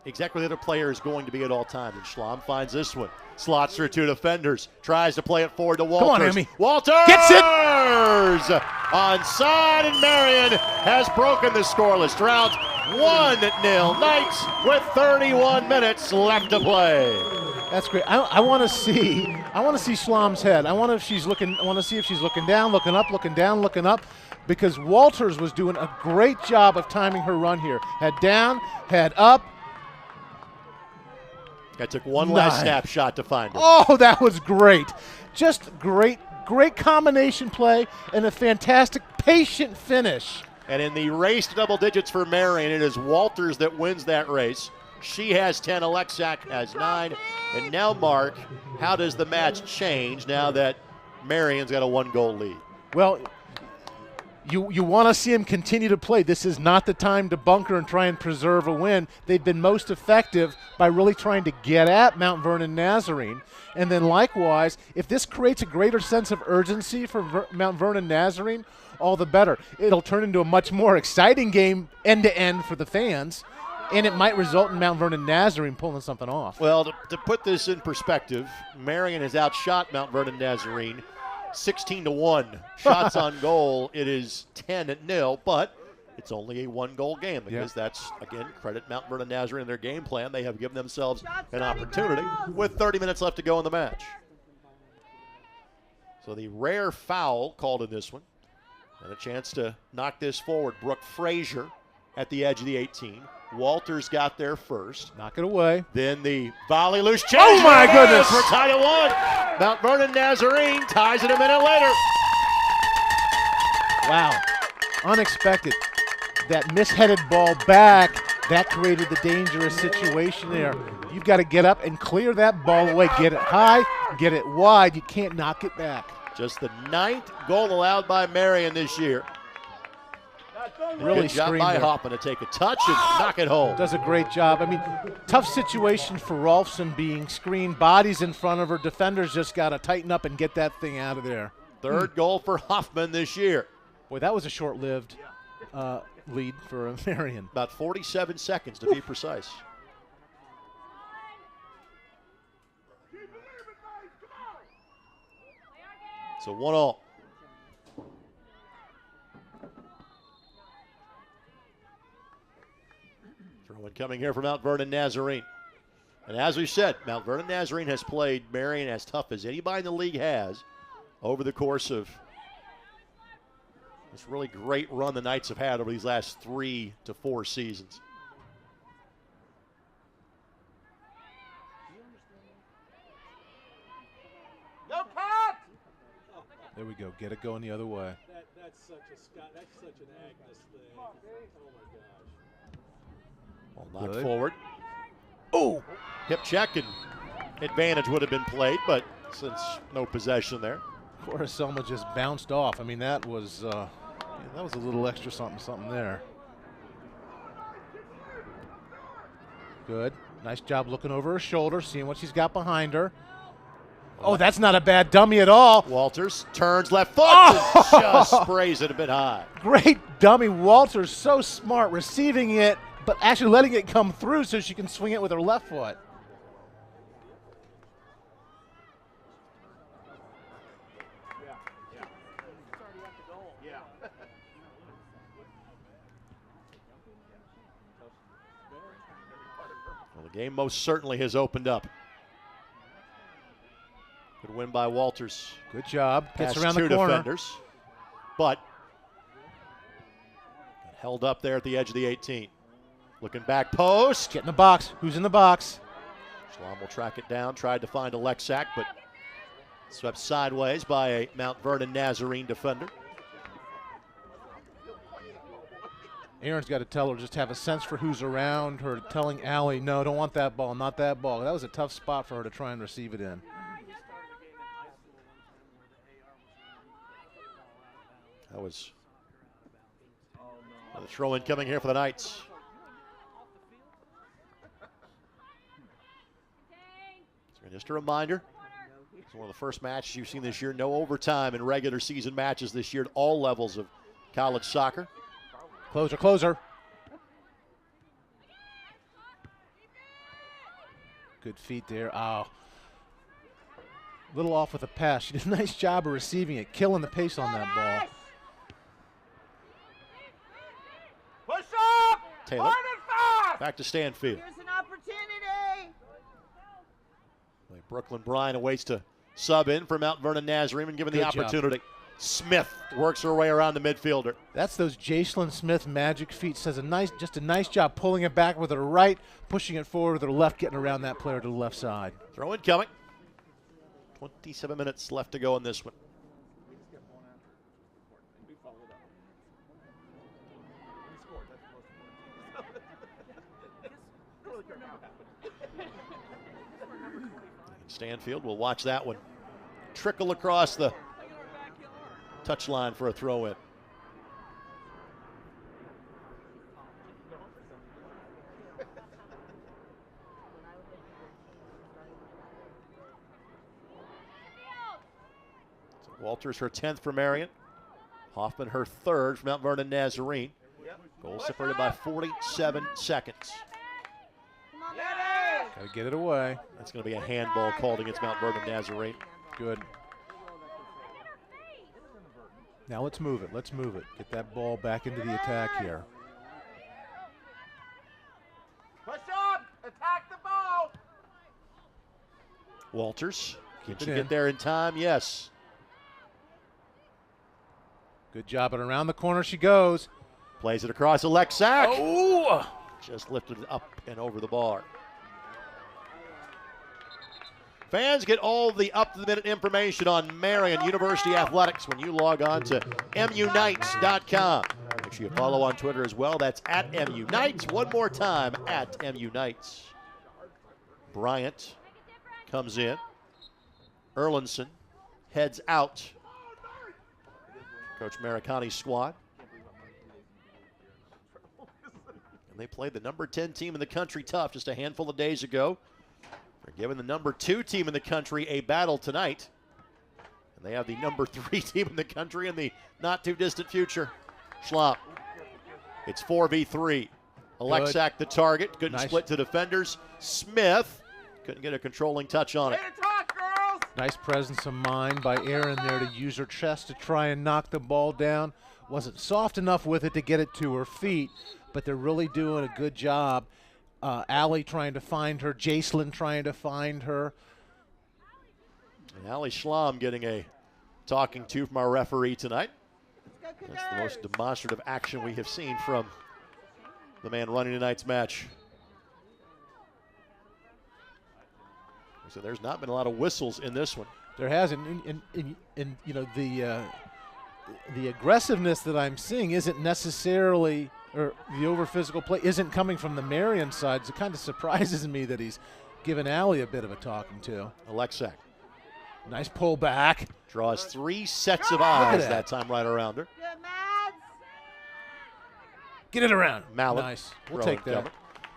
exactly what the other player is going to be at all times. And Schlamm finds this one. Slots through 2 defenders. Tries to play it forward to Walters. Come on, Amy. Walters! Gets it! Onside, and Marian has broken the scoreless drought. 1-0 Knights with 31 minutes left to play. That's great. I want to see Schlamm's head. I want to see if she's looking down, looking up, looking down, looking up, because Walters was doing a great job of timing her run here. Head down, head up. I took one last snapshot to find it. Oh, that was great. Just great combination play and a fantastic patient finish. And in the race to double digits for Marian, it is Walters that wins that race. She has 10, Alexak has 9. And now, Mark, how does the match change now that Marian's got a 1-goal lead? Well, you want to see him continue to play. This is not the time to bunker and try and preserve a win. They've been most effective by really trying to get at Mount Vernon Nazarene. And then likewise, if this creates a greater sense of urgency for Mount Vernon Nazarene, all the better. It'll turn into a much more exciting game end-to-end for the fans, and it might result in Mount Vernon Nazarene pulling something off. Well, to put this in perspective, Marian has outshot Mount Vernon Nazarene 16-1. Shots on goal, it is 10-0, but it's only a 1-goal game because that's, again, credit Mount Vernon Nazarene in their game plan. They have given themselves an opportunity with 30 minutes left to go in the match. So the rare foul called in this one, and a chance to knock this forward. Brooke Frazier at the edge of the 18. Walters got there first. Knock it away. Then the volley loose change. Oh, my goodness. We're tied at 1. Mount Vernon Nazarene ties it a minute later. Wow. Unexpected. That misheaded ball back, that created the dangerous situation there. You've got to get up and clear that ball away. Get it high, get it wide. You can't knock it back. Just the 9th goal allowed by Marian this year. Really good job by Hoffman to take a touch and knock it home. Does a great job. I mean, tough situation for Rolfson being screened. Bodies in front of her. Defenders just got to tighten up and get that thing out of there. 3rd goal for Hoffman this year. Boy, that was a short-lived lead for Marian. About 47 seconds to be precise. So 1-1. Throwing coming here from Mount Vernon Nazarene. And as we said, Mount Vernon Nazarene has played Marian as tough as anybody in the league has over the course of this really great run the Knights have had over these last 3 to 4 seasons. Go, Pat! There we go. Get it going the other way. That's such an Agnes thing. Oh my gosh. Well, knocked forward. Oh! Hip check and advantage would have been played, but since no possession there. Cora Selma just bounced off. I mean, that was a little extra something there. Good. Nice job looking over her shoulder, seeing what she's got behind her. Oh, that's not a bad dummy at all. Walters turns left foot and just sprays it a bit high. Great dummy. Walters so smart receiving it, but actually letting it come through so she can swing it with her left foot. Well, the game most certainly has opened up. Good win by Walters. Good job. Gets around two the corner. Defenders, but held up there at the edge of the 18. Looking back post. Get in the box. Who's in the box? Schlom will track it down. Tried to find a Lexac, but swept sideways by a Mount Vernon Nazarene defender. Aaron's got to tell her, just have a sense for who's around her, telling Allie, no, don't want that ball, not that ball. That was a tough spot for her to try and receive it in. That was the throw-in coming here for the Knights. So just a reminder, it's one of the first matches you've seen this year. No overtime in regular season matches this year at all levels of college soccer. Closer, closer. Good feet there. Oh. A little off with the pass. She did a nice job of receiving it, killing the pace on that ball. Push up! Taylor. Back to Stanfield. Here's an opportunity. Brooklyn Bryan awaits to sub in for Mount Vernon Nazarene and given the opportunity. Smith works her way around the midfielder. That's those Jacelyn Smith magic feet. Says just a nice job pulling it back with her right, pushing it forward with her left, getting around that player to the left side. Throw in coming. 27 minutes left to go in this one. Stanfield will watch that one trickle across the touchline for a throw-in. So Walters her 10th for Marian. Hoffman her 3rd for Mount Vernon Nazarene. Goal separated by 47 seconds. Got to get it away. That's going to be a handball called against Mount Vernon Nazarene. Good. Now let's move it. Let's move it. Get that ball back into the attack here. Push up! Attack the ball! Walters. Can she in. get there in time? Yes. Good job, and around the corner she goes. Plays it across Alexak. Oh! Just lifted it up and over the bar. Fans get all the up-to-the-minute information on Marian University Athletics when you log on to MUKnights.com. Make sure you follow on Twitter as well. That's at MUKnights. One more time, at MUKnights. Bryant comes in. Erlinson heads out. Coach Maricani's squad. And they played the number 10 team in the country tough just a handful of days ago. They're giving the number 2 team in the country a battle tonight. And they have the number 3 team in the country in the not-too-distant future. Schlop. It's 4v3. Alexak the target. Couldn't split to defenders. Smith couldn't get a controlling touch on it. Nice presence of mind by Aaron there to use her chest to try and knock the ball down. Wasn't soft enough with it to get it to her feet, but they're really doing a good job Allie trying to find her, Jacelyn trying to find her. And Allie Schlamm getting a talking to from our referee tonight. That's the most demonstrative action we have seen from the man running tonight's match. So there's not been a lot of whistles in this one. There hasn't, and you know, the aggressiveness that I'm seeing isn't necessarily, or the over physical play isn't coming from the Marian side. It kind of surprises me that he's given Allie a bit of a talking to. Alexak. Nice pull back. Draws 3 sets of eyes that time right around her. Get it around. Mallon. Nice. We'll take that. Cover.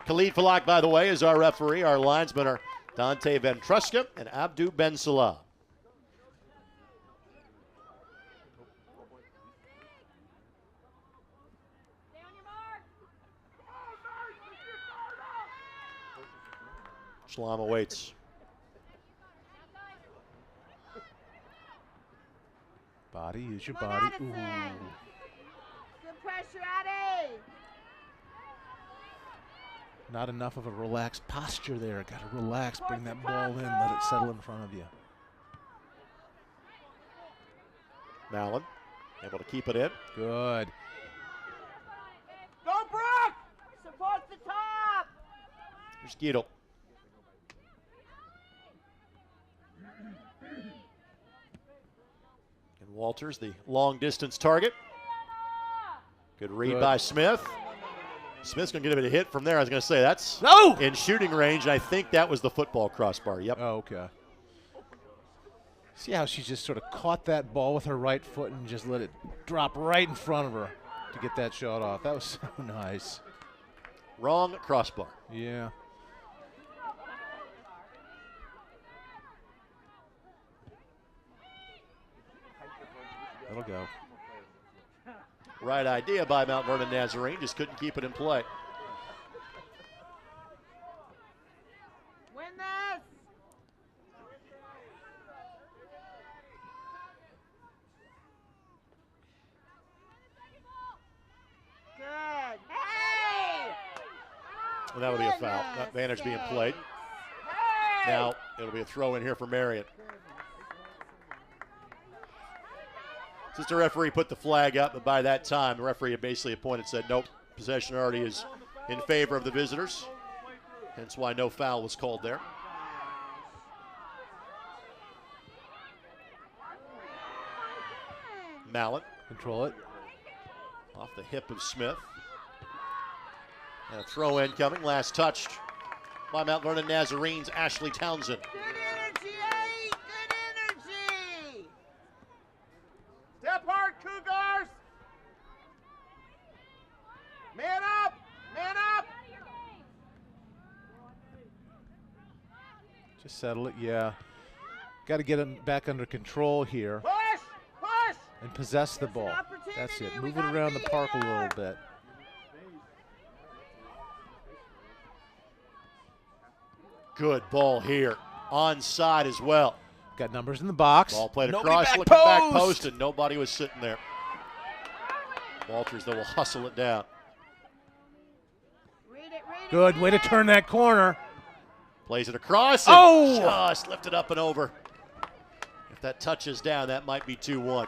Khalid Falak, by the way, is our referee. Our linesmen are Dante Ventruska and Abdu Ben Salah. Schlamm awaits. Body, use your body. Ooh. Good pressure, Addy. Not enough of a relaxed posture there. Got to relax, bring that ball in, let it settle in front of you. Mallon able to keep it in. Good. Go, Brock! Support the top! Here's Guido. And Walters, the long distance target. Good read by Smith. Smith's going to get a hit from there. I was going to say that's in shooting range, and I think that was the football crossbar. Yep. Oh, okay. See how she just sort of caught that ball with her right foot and just let it drop right in front of her to get that shot off. That was so nice. Wrong crossbar. Yeah. That'll go. Right idea by Mount Vernon Nazarene, just couldn't keep it in play. Win this! Good. Hey! Well, that'll be a foul. That advantage being played. Hey! Now it'll be a throw in here for Marian. Since the referee put the flag up, but by that time, the referee had basically appointed, said, nope, possession already is in favor of the visitors. Hence why no foul was called there. Mallon. Control it. Off the hip of Smith. And a throw in coming, last touched by Mount Vernon Nazarene's Ashley Townsend. Good energy, Eddie! Good energy! Step hard, Cougars! Man up! Man up! Just settle it, yeah. Got to get him back under control here. Push! Push! And possess the ball. That's it. Move it around the park a little bit. Good ball here. Onside as well. Got numbers in the box. Ball played Nobody across, looking back post, and nobody was sitting there. Walters, though, will hustle it down. Good way to turn that corner. Plays it across. And just lifted up and over. If that touches down, that might be 2-1.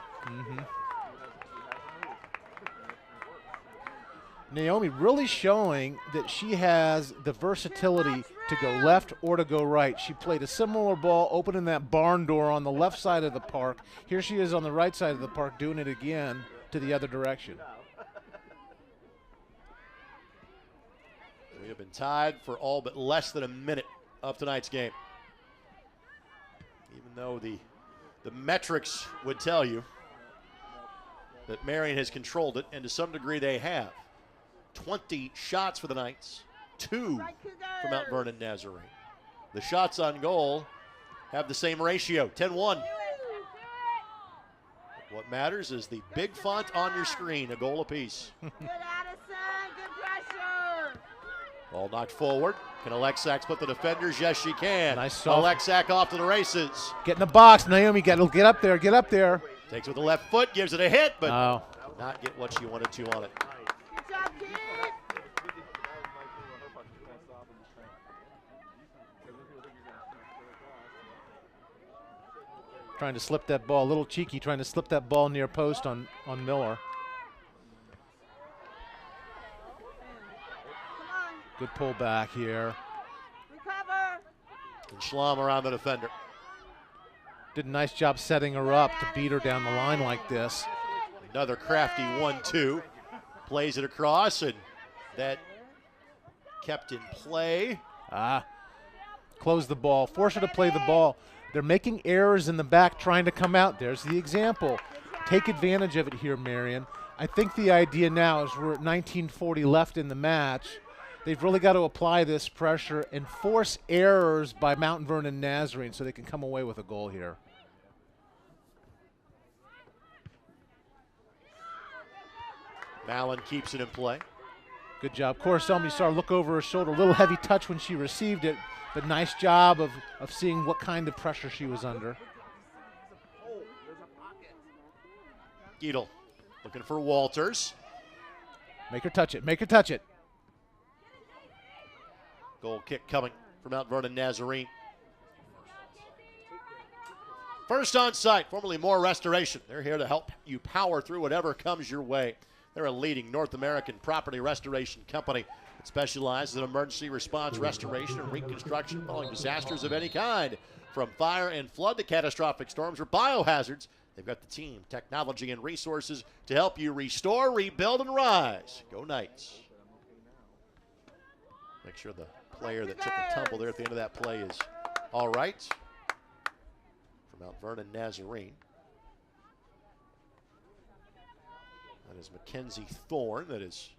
Naomi really showing that she has the versatility to go left or to go right. She played a similar ball opening that barn door on the left side of the park. Here she is on the right side of the park doing it again to the other direction. We have been tied for all but less than a minute of tonight's game. Even though the metrics would tell you that Marian has controlled it, and to some degree they have. 20 shots for the Knights, 2 for Mount Vernon Nazarene. The shots on goal have the same ratio, 10-1. What matters is the big font on your screen, a goal apiece. Good Addison, good pressure! Ball knocked forward. Can Alexak put the defenders? Yes, she can. Nice soft. Alexak off to the races. Get in the box, Naomi. Get up there. Get up there. Takes it with the left foot, gives it a hit, but oh. not get what she wanted to on it. Good job, kid! Trying to slip that ball, a little cheeky, trying to slip that ball near post on Miller. Good pull back here. Recover. And Schlamm around the defender. Did a nice job setting her up to beat her down the line like this. Another crafty 1-2. Plays it across, and that kept in play. Close the ball, force her to play the ball. They're making errors in the back trying to come out. There's the example. Take advantage of it here, Marian. I think the idea now is we're at 19:40 left in the match. They've really got to apply this pressure and force errors by Mount Vernon Nazarene so they can come away with a goal here. Mallon keeps it in play. Good job. Corselmi, you saw her look over her shoulder. A little heavy touch when she received it, but nice job of seeing what kind of pressure she was under. Giedel looking for Walters. Make her touch it. Make her touch it. Goal kick coming from Mount Vernon Nazarene. First on site, formerly More Restoration. They're here to help you power through whatever comes your way. They're a leading North American property restoration company that specializes in emergency response restoration and reconstruction following disasters of any kind. From fire and flood to catastrophic storms or biohazards, they've got the team, technology, and resources to help you restore, rebuild, and rise. Go Knights. Make sure the player that took a tumble there at the end of that play is all right. For Mount Vernon Nazarene. That is Mackenzie Thorne that is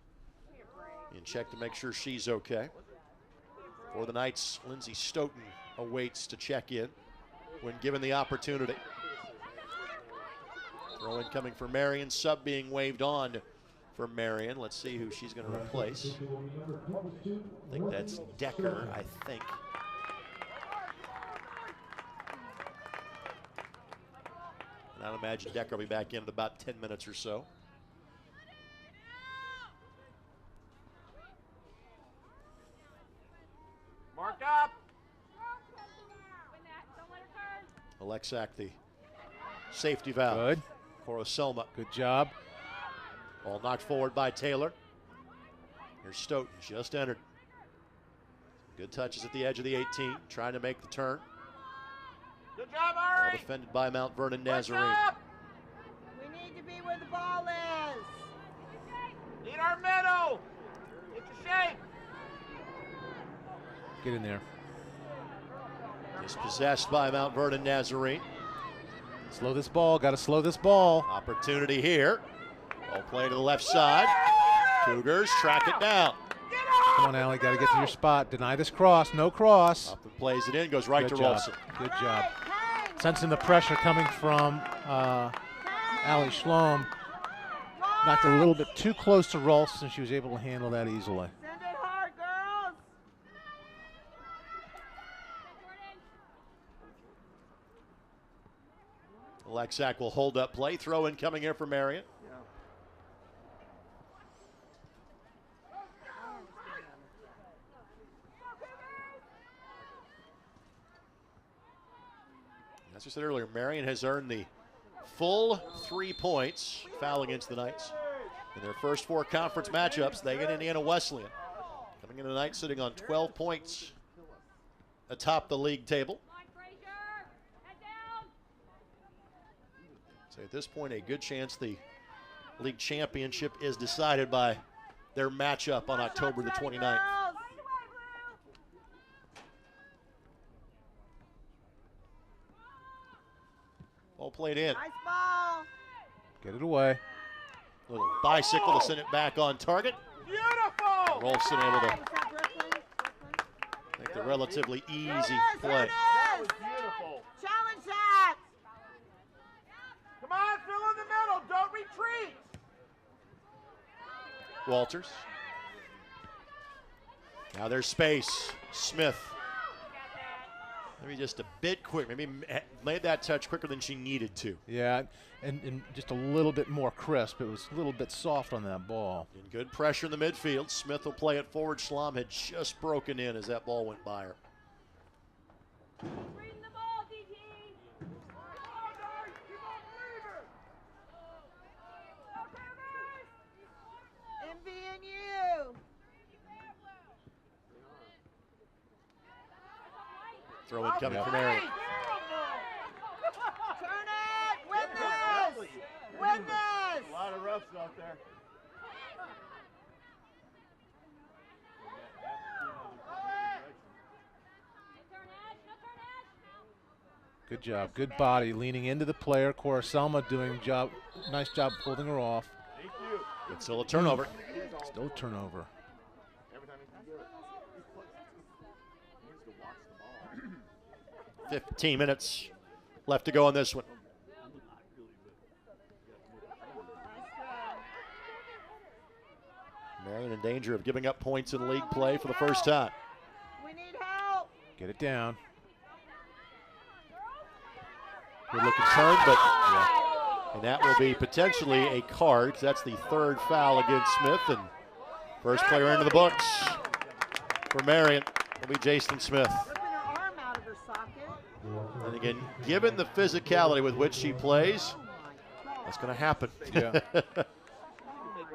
in check to make sure she's okay. For the Knights, Lindsay Stoughton awaits to check in when given the opportunity. Throw in coming for Marian, sub being waved on for Marian. Let's see who she's going to replace. I think that's Decker, I think. And I'd imagine Decker will be back in about 10 minutes or so. Mark up. Alexak, the safety valve. Good. For Selma. Good job. Ball knocked forward by Taylor. Here's Stoughton, just entered. Good touches at the edge of the 18, trying to make the turn. Good job, Ari. Well defended by Mount Vernon Nazarene. We need to be where the ball is. Need our middle. Get your shape. Get in there. Dispossessed by Mount Vernon Nazarene. Slow this ball, got to slow this ball. Opportunity here. Ball play to the left side. Cougars track it down. Come on, Allie, got to get to your spot. Deny this cross, no cross. Up and plays it in, goes right to Rolfson. Good job. Sensing the pressure coming from Allie Schlamm. Knocked a little bit too close to Rolfson. She was able to handle that easily. Send it hard, girls. Alexak will hold up play. Throw in coming here for Marian. As we said earlier, Marian has earned the full 3 points, foul against the Knights. In their first 4 conference matchups, they get Indiana Wesleyan. Coming in tonight, sitting on 12 points atop the league table. So at this point, a good chance the league championship is decided by their matchup on October the 29th. Ball played in. Nice ball. Get it away. Little bicycle to send it back on target. Beautiful. Rolfson able to make the relatively easy play. That was beautiful. Challenge that. Come on, fill in the middle. Don't retreat. Walters. Now there's space. Smith. Maybe just a bit quick. Maybe made that touch quicker than she needed to. Yeah, and just a little bit more crisp. It was a little bit soft on that ball. And good pressure in the midfield. Smith will play it forward. Schlamm had just broken in as that ball went by her. Throw in coming from Marian. Turn it! Win this! Win this! A lot of roughs out there. Good job, good body, leaning into the player. Selma doing nice job holding her off. It's still a turnover. Still a turnover. 15 minutes left to go on this one. Marian in danger of giving up points in league play for the first time. We need help. Get it down. Good looking turn, but and that will be potentially a card. That's the third foul against Smith, and first player into the books for Marian will be Jason Smith. And again, given the physicality with which she plays, that's going to happen. Yeah.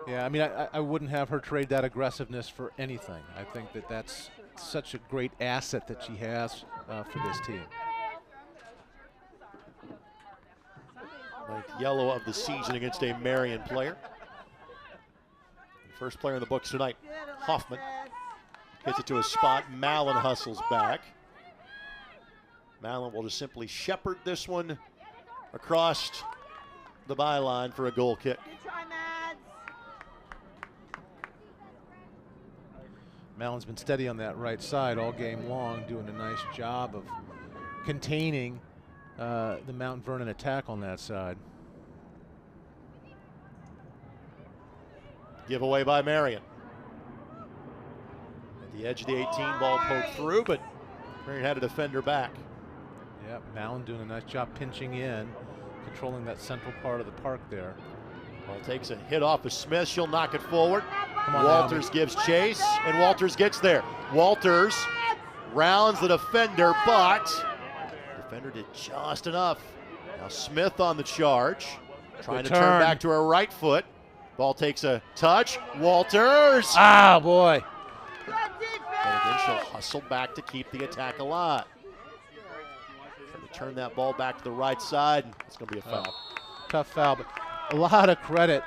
Yeah, I mean, I wouldn't have her trade that aggressiveness for anything. I think that's such a great asset that she has for this team. Ninth yellow of the season against a Marian player. First player in the books tonight, Hoffman. Hits it to a spot. Mallon hustles back. Mallon will just simply shepherd this one across the byline for a goal kick. Mallon's been steady on that right side all game long, doing a nice job of containing the Mount Vernon attack on that side. Giveaway by Marian. At the edge of the 18, ball poked through, but Marian had a defender back. Yeah, Mallon doing a nice job pinching in, controlling that central part of the park there. Ball takes a hit off of Smith. She'll knock it forward. Come on, Walters gives chase, and Walters gets there. Walters rounds the defender, but the defender did just enough. Now Smith on the charge, trying to turn back to her right foot. Ball takes a touch. Walters. Ah, boy. But again, she'll hustle back to keep the attack alive. Trying to turn that ball back to the right side. It's going to be a foul. Tough foul, but a lot of credit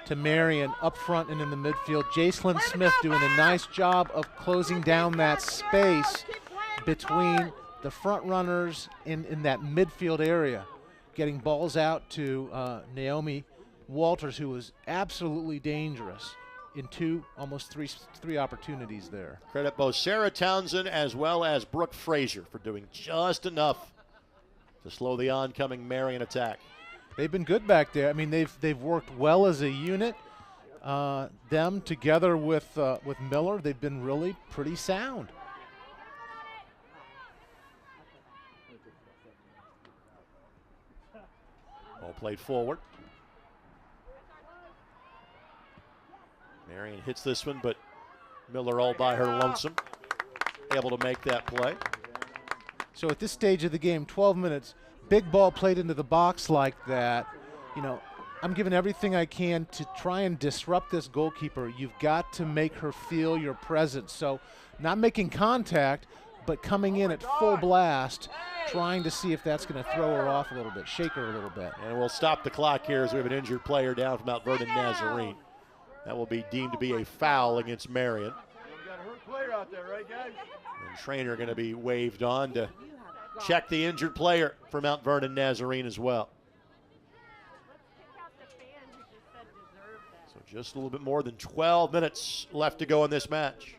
to Marian up front and in the midfield. Jacelyn Smith doing a nice job of closing down that space between the front runners in that midfield area, getting balls out to Naomi Walters, who was absolutely dangerous in almost three opportunities there. Credit both Sarah Townsend as well as Brooke Frazier for doing just enough to slow the oncoming Marian attack. They've been good back there. I mean, they've worked well as a unit. Them together with Miller, they've been really pretty sound. Ball played forward. Marian hits this one, but Miller all by her lonesome, able to make that play. So at this stage of the game, 12 minutes, big ball played into the box like that. You know, I'm giving everything I can to try and disrupt this goalkeeper. You've got to make her feel your presence. So not making contact, but coming in at full blast, trying to see if that's going to throw her off a little bit, shake her a little bit. And we'll stop the clock here as we have an injured player down from Mount Vernon Nazarene. That will be deemed to be a foul against Marian. We got a hurt player out there, right, guys? And trainer going to be waved on to check the injured player for Mount Vernon Nazarene as well. So just a little bit more than 12 minutes left to go in this match.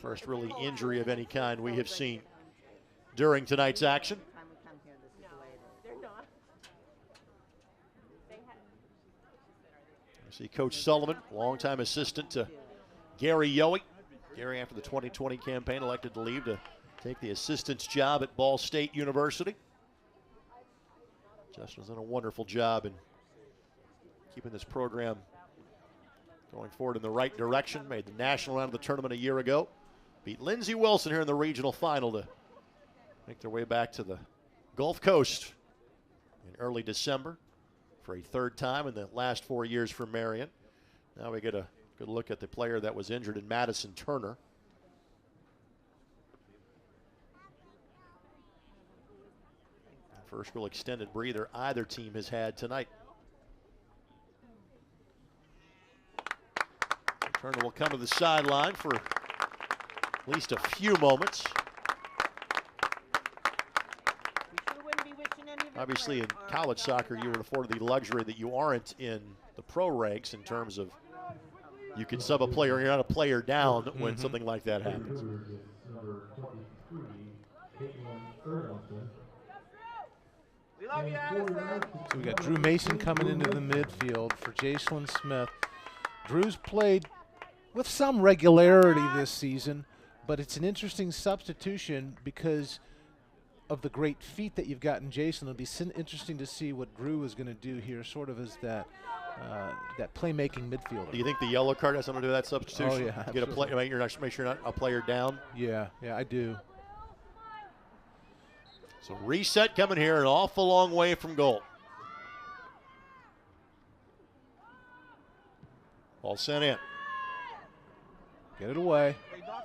First really injury of any kind we have seen during tonight's action. I see Coach Sullivan, longtime assistant to Gary Yohe. Gary, after the 2020 campaign, elected to leave to take the assistant's job at Ball State University. Justin's done a wonderful job in keeping this program going forward in the right direction. Made the national round of the tournament a year ago. Beat Lindsey Wilson here in the regional final to make their way back to the Gulf Coast in early December for a third time in the last 4 years for Marian. Now we get a good look at the player that was injured in Madison Turner. First real extended breather either team has had tonight. Turner will come to the sideline for at least a few moments. Obviously, in college soccer, you were afforded the luxury that you aren't in the pro ranks in terms of you can sub a player, you're not a player down when something like that happens. So we got Drew Mason coming into the midfield for Jacelyn Smith. Drew's played with some regularity this season, but it's an interesting substitution because of the great feet that you've got in Jason. It'll be interesting to see what Drew is going to do here, sort of as that that playmaking midfielder. Do you think the yellow card has something to do with that substitution? Oh yeah, absolutely. Get a play, make sure you're not a player down. Yeah, I do. So reset coming here, an awful long way from goal. Ball sent in. Get it away.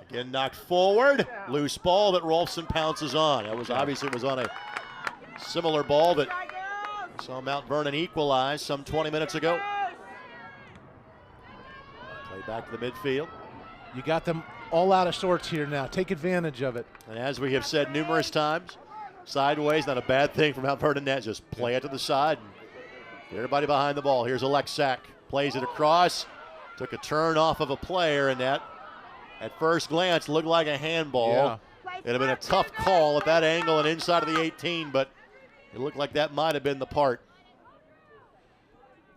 Again knocked forward. Loose ball that Rolfson pounces on. That was obviously was on a similar ball that we saw Mount Vernon equalize some 20 minutes ago. Play back to the midfield. You got them all out of sorts here now. Take advantage of it. And as we have said numerous times, sideways, not a bad thing for Mount Vernon net. Just play it to the side and get everybody behind the ball. Here's Alexak. Plays it across. Took a turn off of a player, and that, at first glance, looked like a handball. Yeah. It'd have been a tough call at that angle and inside of the 18, but it looked like that might have been the part.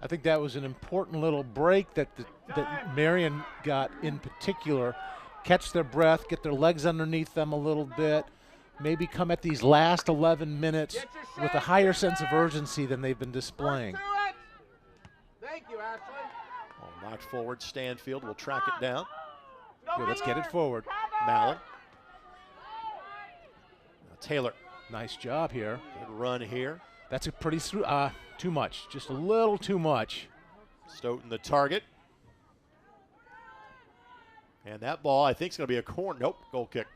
I think that was an important little break that that Marian got in particular. Catch their breath, get their legs underneath them a little bit, maybe come at these last 11 minutes with a higher sense of urgency than they've been displaying. Thank you, Ashley. Well, knocked forward, Stanfield will track it down. Good, let's get it forward. Mallon. Now Taylor. Nice job here. Good run here. That's a pretty too much, just a little too much. Stoughton the target. And that ball, I think, is going to be a corner. Nope, goal kick.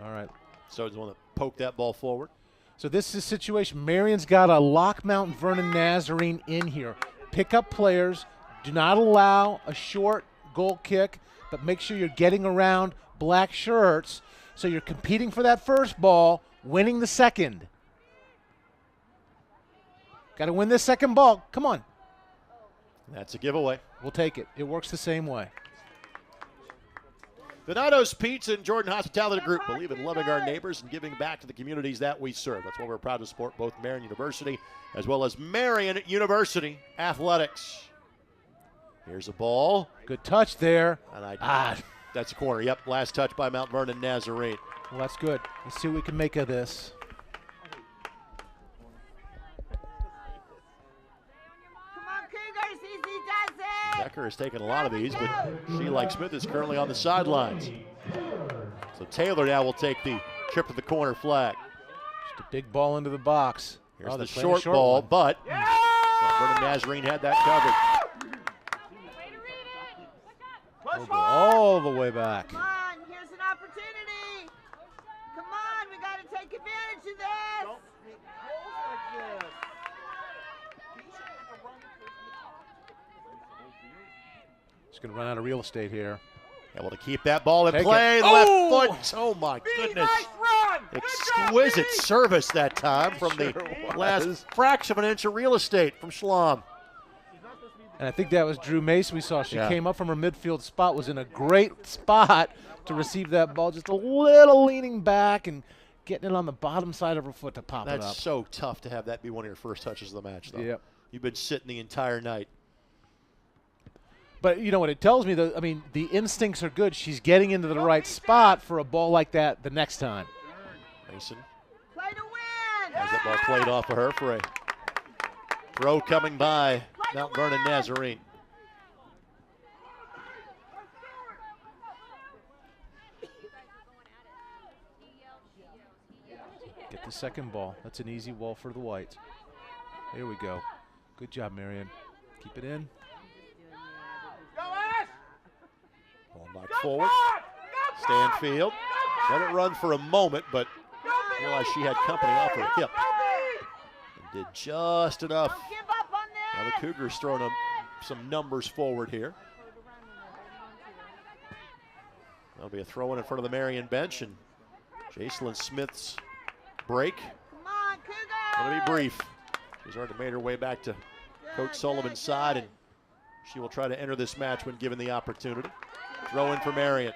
All right. Stoughton's the one that poked that ball forward. So this is a situation. Marion's got to lock Mount Vernon Nazarene in here. Pick up players. Do not allow a short goal kick, but make sure you're getting around black shirts so you're competing for that first ball, winning the second. Got to win this second ball. Come on. That's a giveaway. We'll take it. It works the same way. Donato's Pizza and Jordan Hospitality Group believe in loving our neighbors and giving back to the communities that we serve. That's why we're proud to support both Marian University as well as Marian University Athletics. Here's a ball. Good touch there. And that's a corner. Yep, last touch by Mount Vernon Nazarene. Well, that's good. Let's see what we can make of this. Come on, Cougars, easy does it. Becker has taken a lot of these, but she, like Smith, is currently on the sidelines. So Taylor now will take the trip to the corner flag. Just a big ball into the box. Here's the short ball, but Mount Vernon Nazarene had that covered. All the way back. Come on, here's an opportunity. Come on, we got to take advantage of this. Just going to run out of real estate here. Able to keep that ball in Take play. it. Left Oh! foot. Oh, my goodness. Nice run. Exquisite service that time from the last fraction of an inch of real estate from Schlom. And I think that was Drew Mason we saw. She came up from her midfield spot, was in a great spot to receive that ball, just a little leaning back and getting it on the bottom side of her foot to pop it up. That's so tough to have that be one of your first touches of the match, though. Yep. You've been sitting the entire night. But you know what it tells me, though, I mean, the instincts are good. She's getting into the right spot for a ball like that the next time. Mason Play to win. has that ball played off of her for a throw coming by Mount Vernon Nazarene. Get the second ball. That's an easy ball for the Whites. Here we go. Good job, Marian. Keep it in. Ball knocked forward. Stanfield. Let it run for a moment, but realized she had company off her hip. Did just enough. Now the Cougars throwing some numbers forward here. That'll be a throw in front of the Marian bench, and Jacelyn Smith's break. Going to be brief. She's already made her way back to Coach Sullivan's side, and she will try to enter this match when given the opportunity. Throw in for Marian.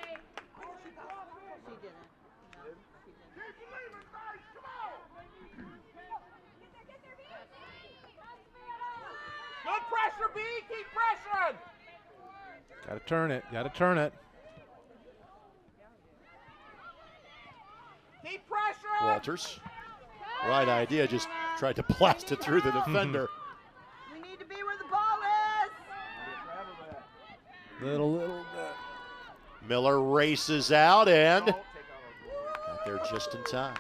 Good pressure, B. Keep pressuring. Got to turn it. Got to turn it. Keep pressuring. Walters. Right idea. Just tried to blast it through the defender. We need to be where the ball is. Little bit. Miller races out and got there just in time.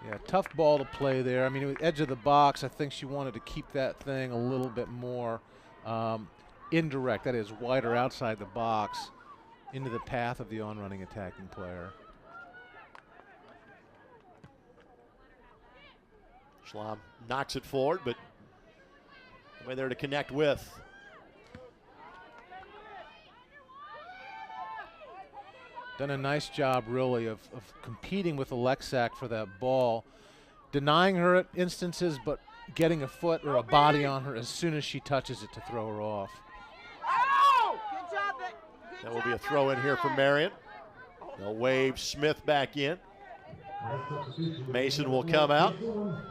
Yeah, tough ball to play there. I mean, it was edge of the box. I think she wanted to keep that thing a little bit more indirect. That is, wider outside the box into the path of the on-running attacking player. Schlamm knocks it forward, but way there to connect with. Done a nice job, really, of competing with Alexak for that ball, denying her at instances, but getting a foot or a body on her as soon as she touches it to throw her off. That will be a throw in here for Marian. They'll wave Smith back in. Mason will come out.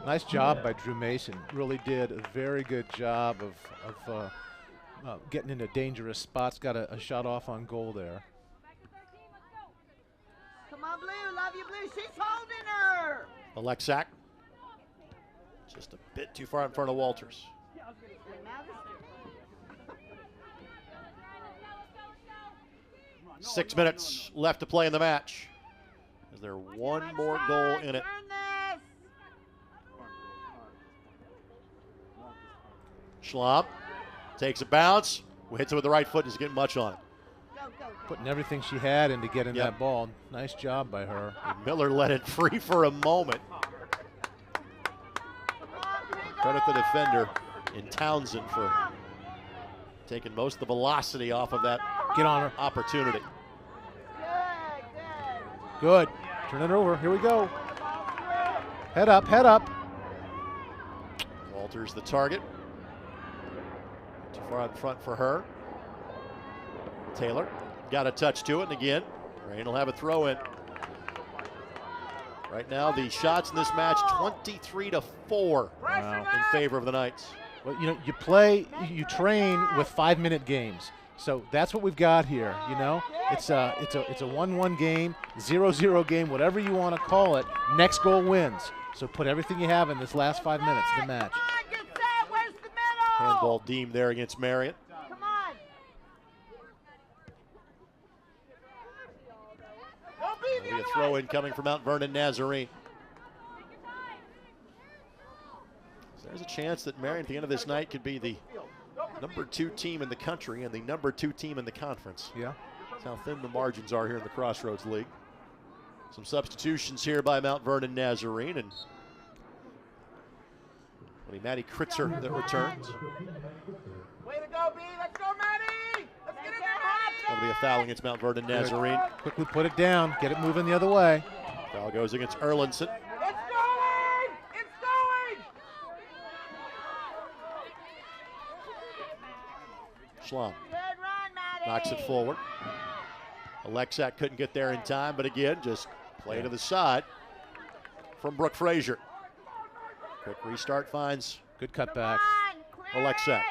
Nice job by Drew Mason. Really did a very good job of getting into dangerous spots. Got a shot off on goal there. Come on, Blue. Love you, Blue. She's holding her. Alexak. Just a bit too far in front of Walters. 6 minutes left to play in the match. Is there one more goal in it? Schlamm takes a bounce, hits it with the right foot, doesn't get much on it. Putting everything she had into getting that ball. Nice job by her. And Miller let it free for a moment. Credit the defender in Townsend for taking most of the velocity off of that opportunity. Good. Turn it over. Here we go. Head up, head up. Walters the target. Too far out front for her. Taylor got a touch to it, and again, Rain will have a throw in. Right now, the shots in this match 23-4 in favor of the Knights. Well, you know, you train with 5-minute games. So that's what we've got here, you know. It's a 1-1 game, 0-0 game, whatever you want to call it. Next goal wins. So put everything you have in this last 5 minutes of the match. Handball deemed there against Marian. Come on. There'll be a throw in coming from Mount Vernon Nazarene. So there's a chance that Marian at the end of this night could be the #2 team in the country and the #2 team in the conference. Yeah. That's how thin the margins are here in the Crossroads League. Some substitutions here by Mount Vernon Nazarene, and it'll be Maddie Kritzer that returns. Way to go, B. Let's go, Maddie. Let's get in there, Maddie. That'll be a foul against Mount Vernon Nazarene. Quickly put it down. Get it moving the other way. Foul goes against Erlinson. It's going. It's going. Schlamm knocks it forward. Alexak couldn't get there in time, but again, just play to the side from Brooke Frazier. Quick restart finds good cutback. Alexak.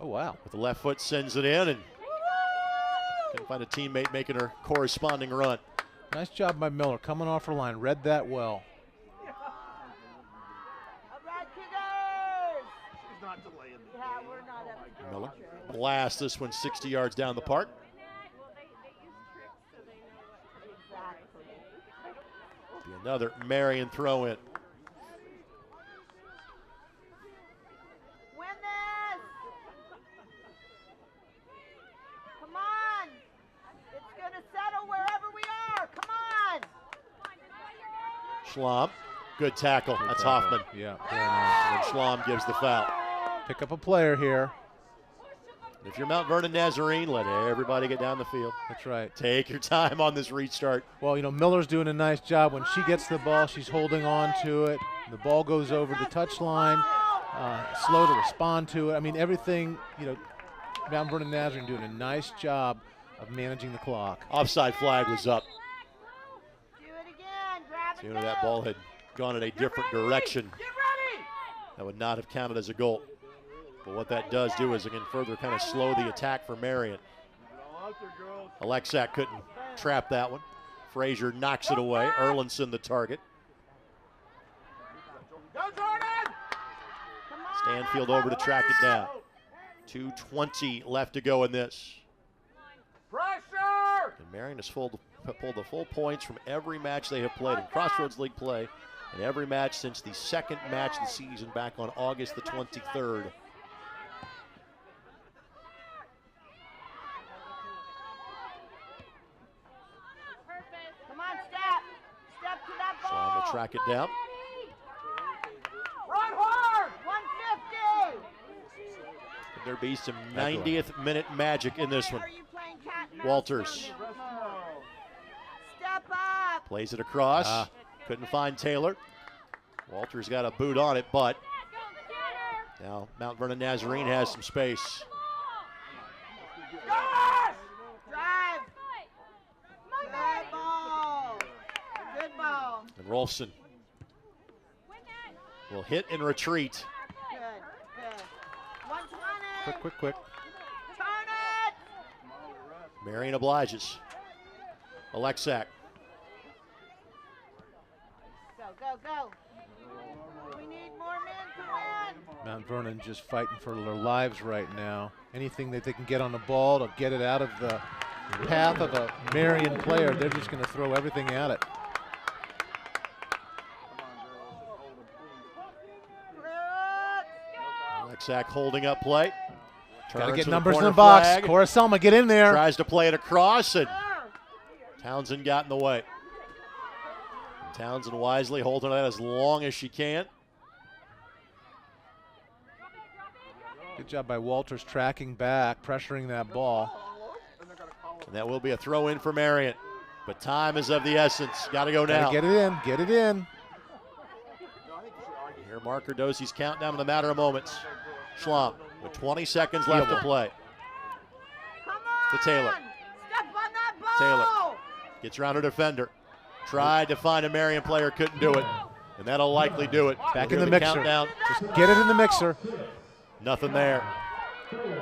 Oh, wow. With the left foot sends it in, and couldn't find a teammate making her corresponding run. Nice job by Miller coming off her line. Read that well. Miller blasts this one 60 yards down the park. Be another Marian throw in. Win this! Come on! It's going to settle wherever we are. Come on! Schlamm Good tackle. Good That's tackle. Hoffman. Yeah. And then Schlamm gives the foul. Pick up a player here. If you're Mount Vernon Nazarene, let everybody get down the field. That's right. Take your time on this restart. Well, Miller's doing a nice job. When she gets the ball, she's holding on to it. The ball goes over the touchline. Slow to respond to it. I mean, everything, Mount Vernon Nazarene doing a nice job of managing the clock. Offside flag was up. So, that ball had gone in a different direction. That would not have counted as a goal. But what that does do is, again, further kind of slow the attack for Marian. Alexak couldn't trap that one. Frazier knocks it away. Erlinson the target. Stanfield over to track it down. 2:20 left to go in this. Pressure! And Marian has pulled the full points from every match they have played in Crossroads League play, and every match since the second match of the season back on August the 23rd. Come on, step to that ball. Sean will track it down. Run hard. 150. Could there be some 90th minute magic in this one? Walters Step up. plays it across. Couldn't find Taylor. Walters got a boot on it, but now Mount Vernon Nazarene has some space. Drive. Good ball. Good ball. And Rolfson will hit and retreat. Good. 120. Quick. Turn it. Marian obliges. Alexak. Go. We need more men to win. Mount Vernon just fighting for their lives right now. Anything that they can get on the ball to get it out of the path of a Marian player, they're just going to throw everything at it. Alexak holding up play. Got to Turns get for numbers in corner the box. flag. Cora Selma, get in there. Tries to play it across, and Townsend got in the way. And Townsend wisely holding that as long as she can. Good job by Walters tracking back, pressuring that ball. And that will be a throw in for Marian. But time is of the essence. Got to go now. Get it in. Here, Mark Erdosi's countdown in a matter of moments. Schlamm with 20 seconds left to play. To Taylor. Step on that ball. Taylor gets around her defender. Tried to find a Marian player, couldn't do it. And that'll likely do it. Back in the mixer. Countdown. Just get it in the mixer. Nothing there.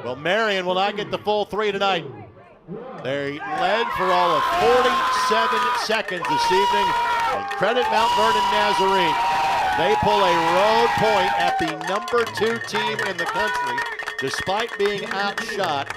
Well, Marian will not get the full 3 tonight. They led for all of 47 seconds this evening. And credit Mount Vernon Nazarene. They pull a road point at the number 2 team in the country, despite being outshot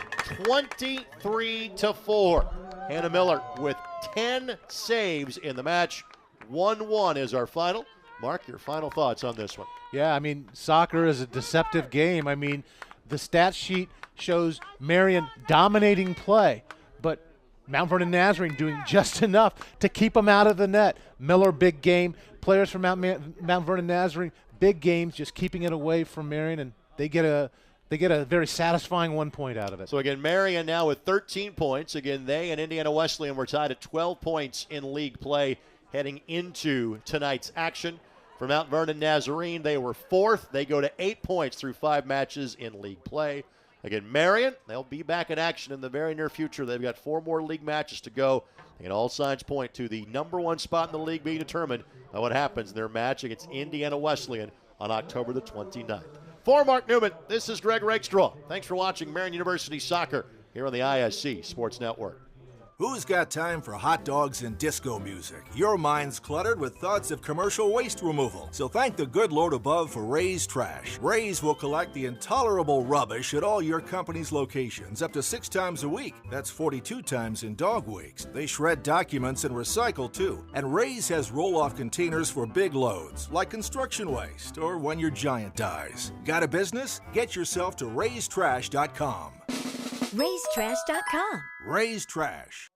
23-4. Hannah Miller with 10 saves in the match. 1-1 is our final. Mark, your final thoughts on this one? Yeah, soccer is a deceptive game. The stat sheet shows Marian dominating play, but Mount Vernon Nazarene doing just enough to keep them out of the net. Miller, big game. Players from Mount Vernon Nazarene, big games, just keeping it away from Marian, and they get a very satisfying 1 point out of it. So again, Marian now with 13 points. Again, they and Indiana Wesleyan were tied at 12 points in league play heading into tonight's action. For Mount Vernon Nazarene, they were 4th. They go to 8 points through 5 matches in league play. Again, Marian, they'll be back in action in the very near future. They've got 4 more league matches to go, and all signs point to the number 1 spot in the league being determined by what happens in their match against Indiana Wesleyan on October the 29th. For Mark Newman, this is Greg Rakestraw. Thanks for watching Marian University Soccer here on the ISC Sports Network. Who's got time for hot dogs and disco music? Your mind's cluttered with thoughts of commercial waste removal. So thank the good Lord above for Ray's Trash. Ray's will collect the intolerable rubbish at all your company's locations up to 6 times a week. That's 42 times in dog weeks. They shred documents and recycle too. And Ray's has roll-off containers for big loads, like construction waste or when your giant dies. Got a business? Get yourself to raystrash.com. raystrash.com. Ray's Trash.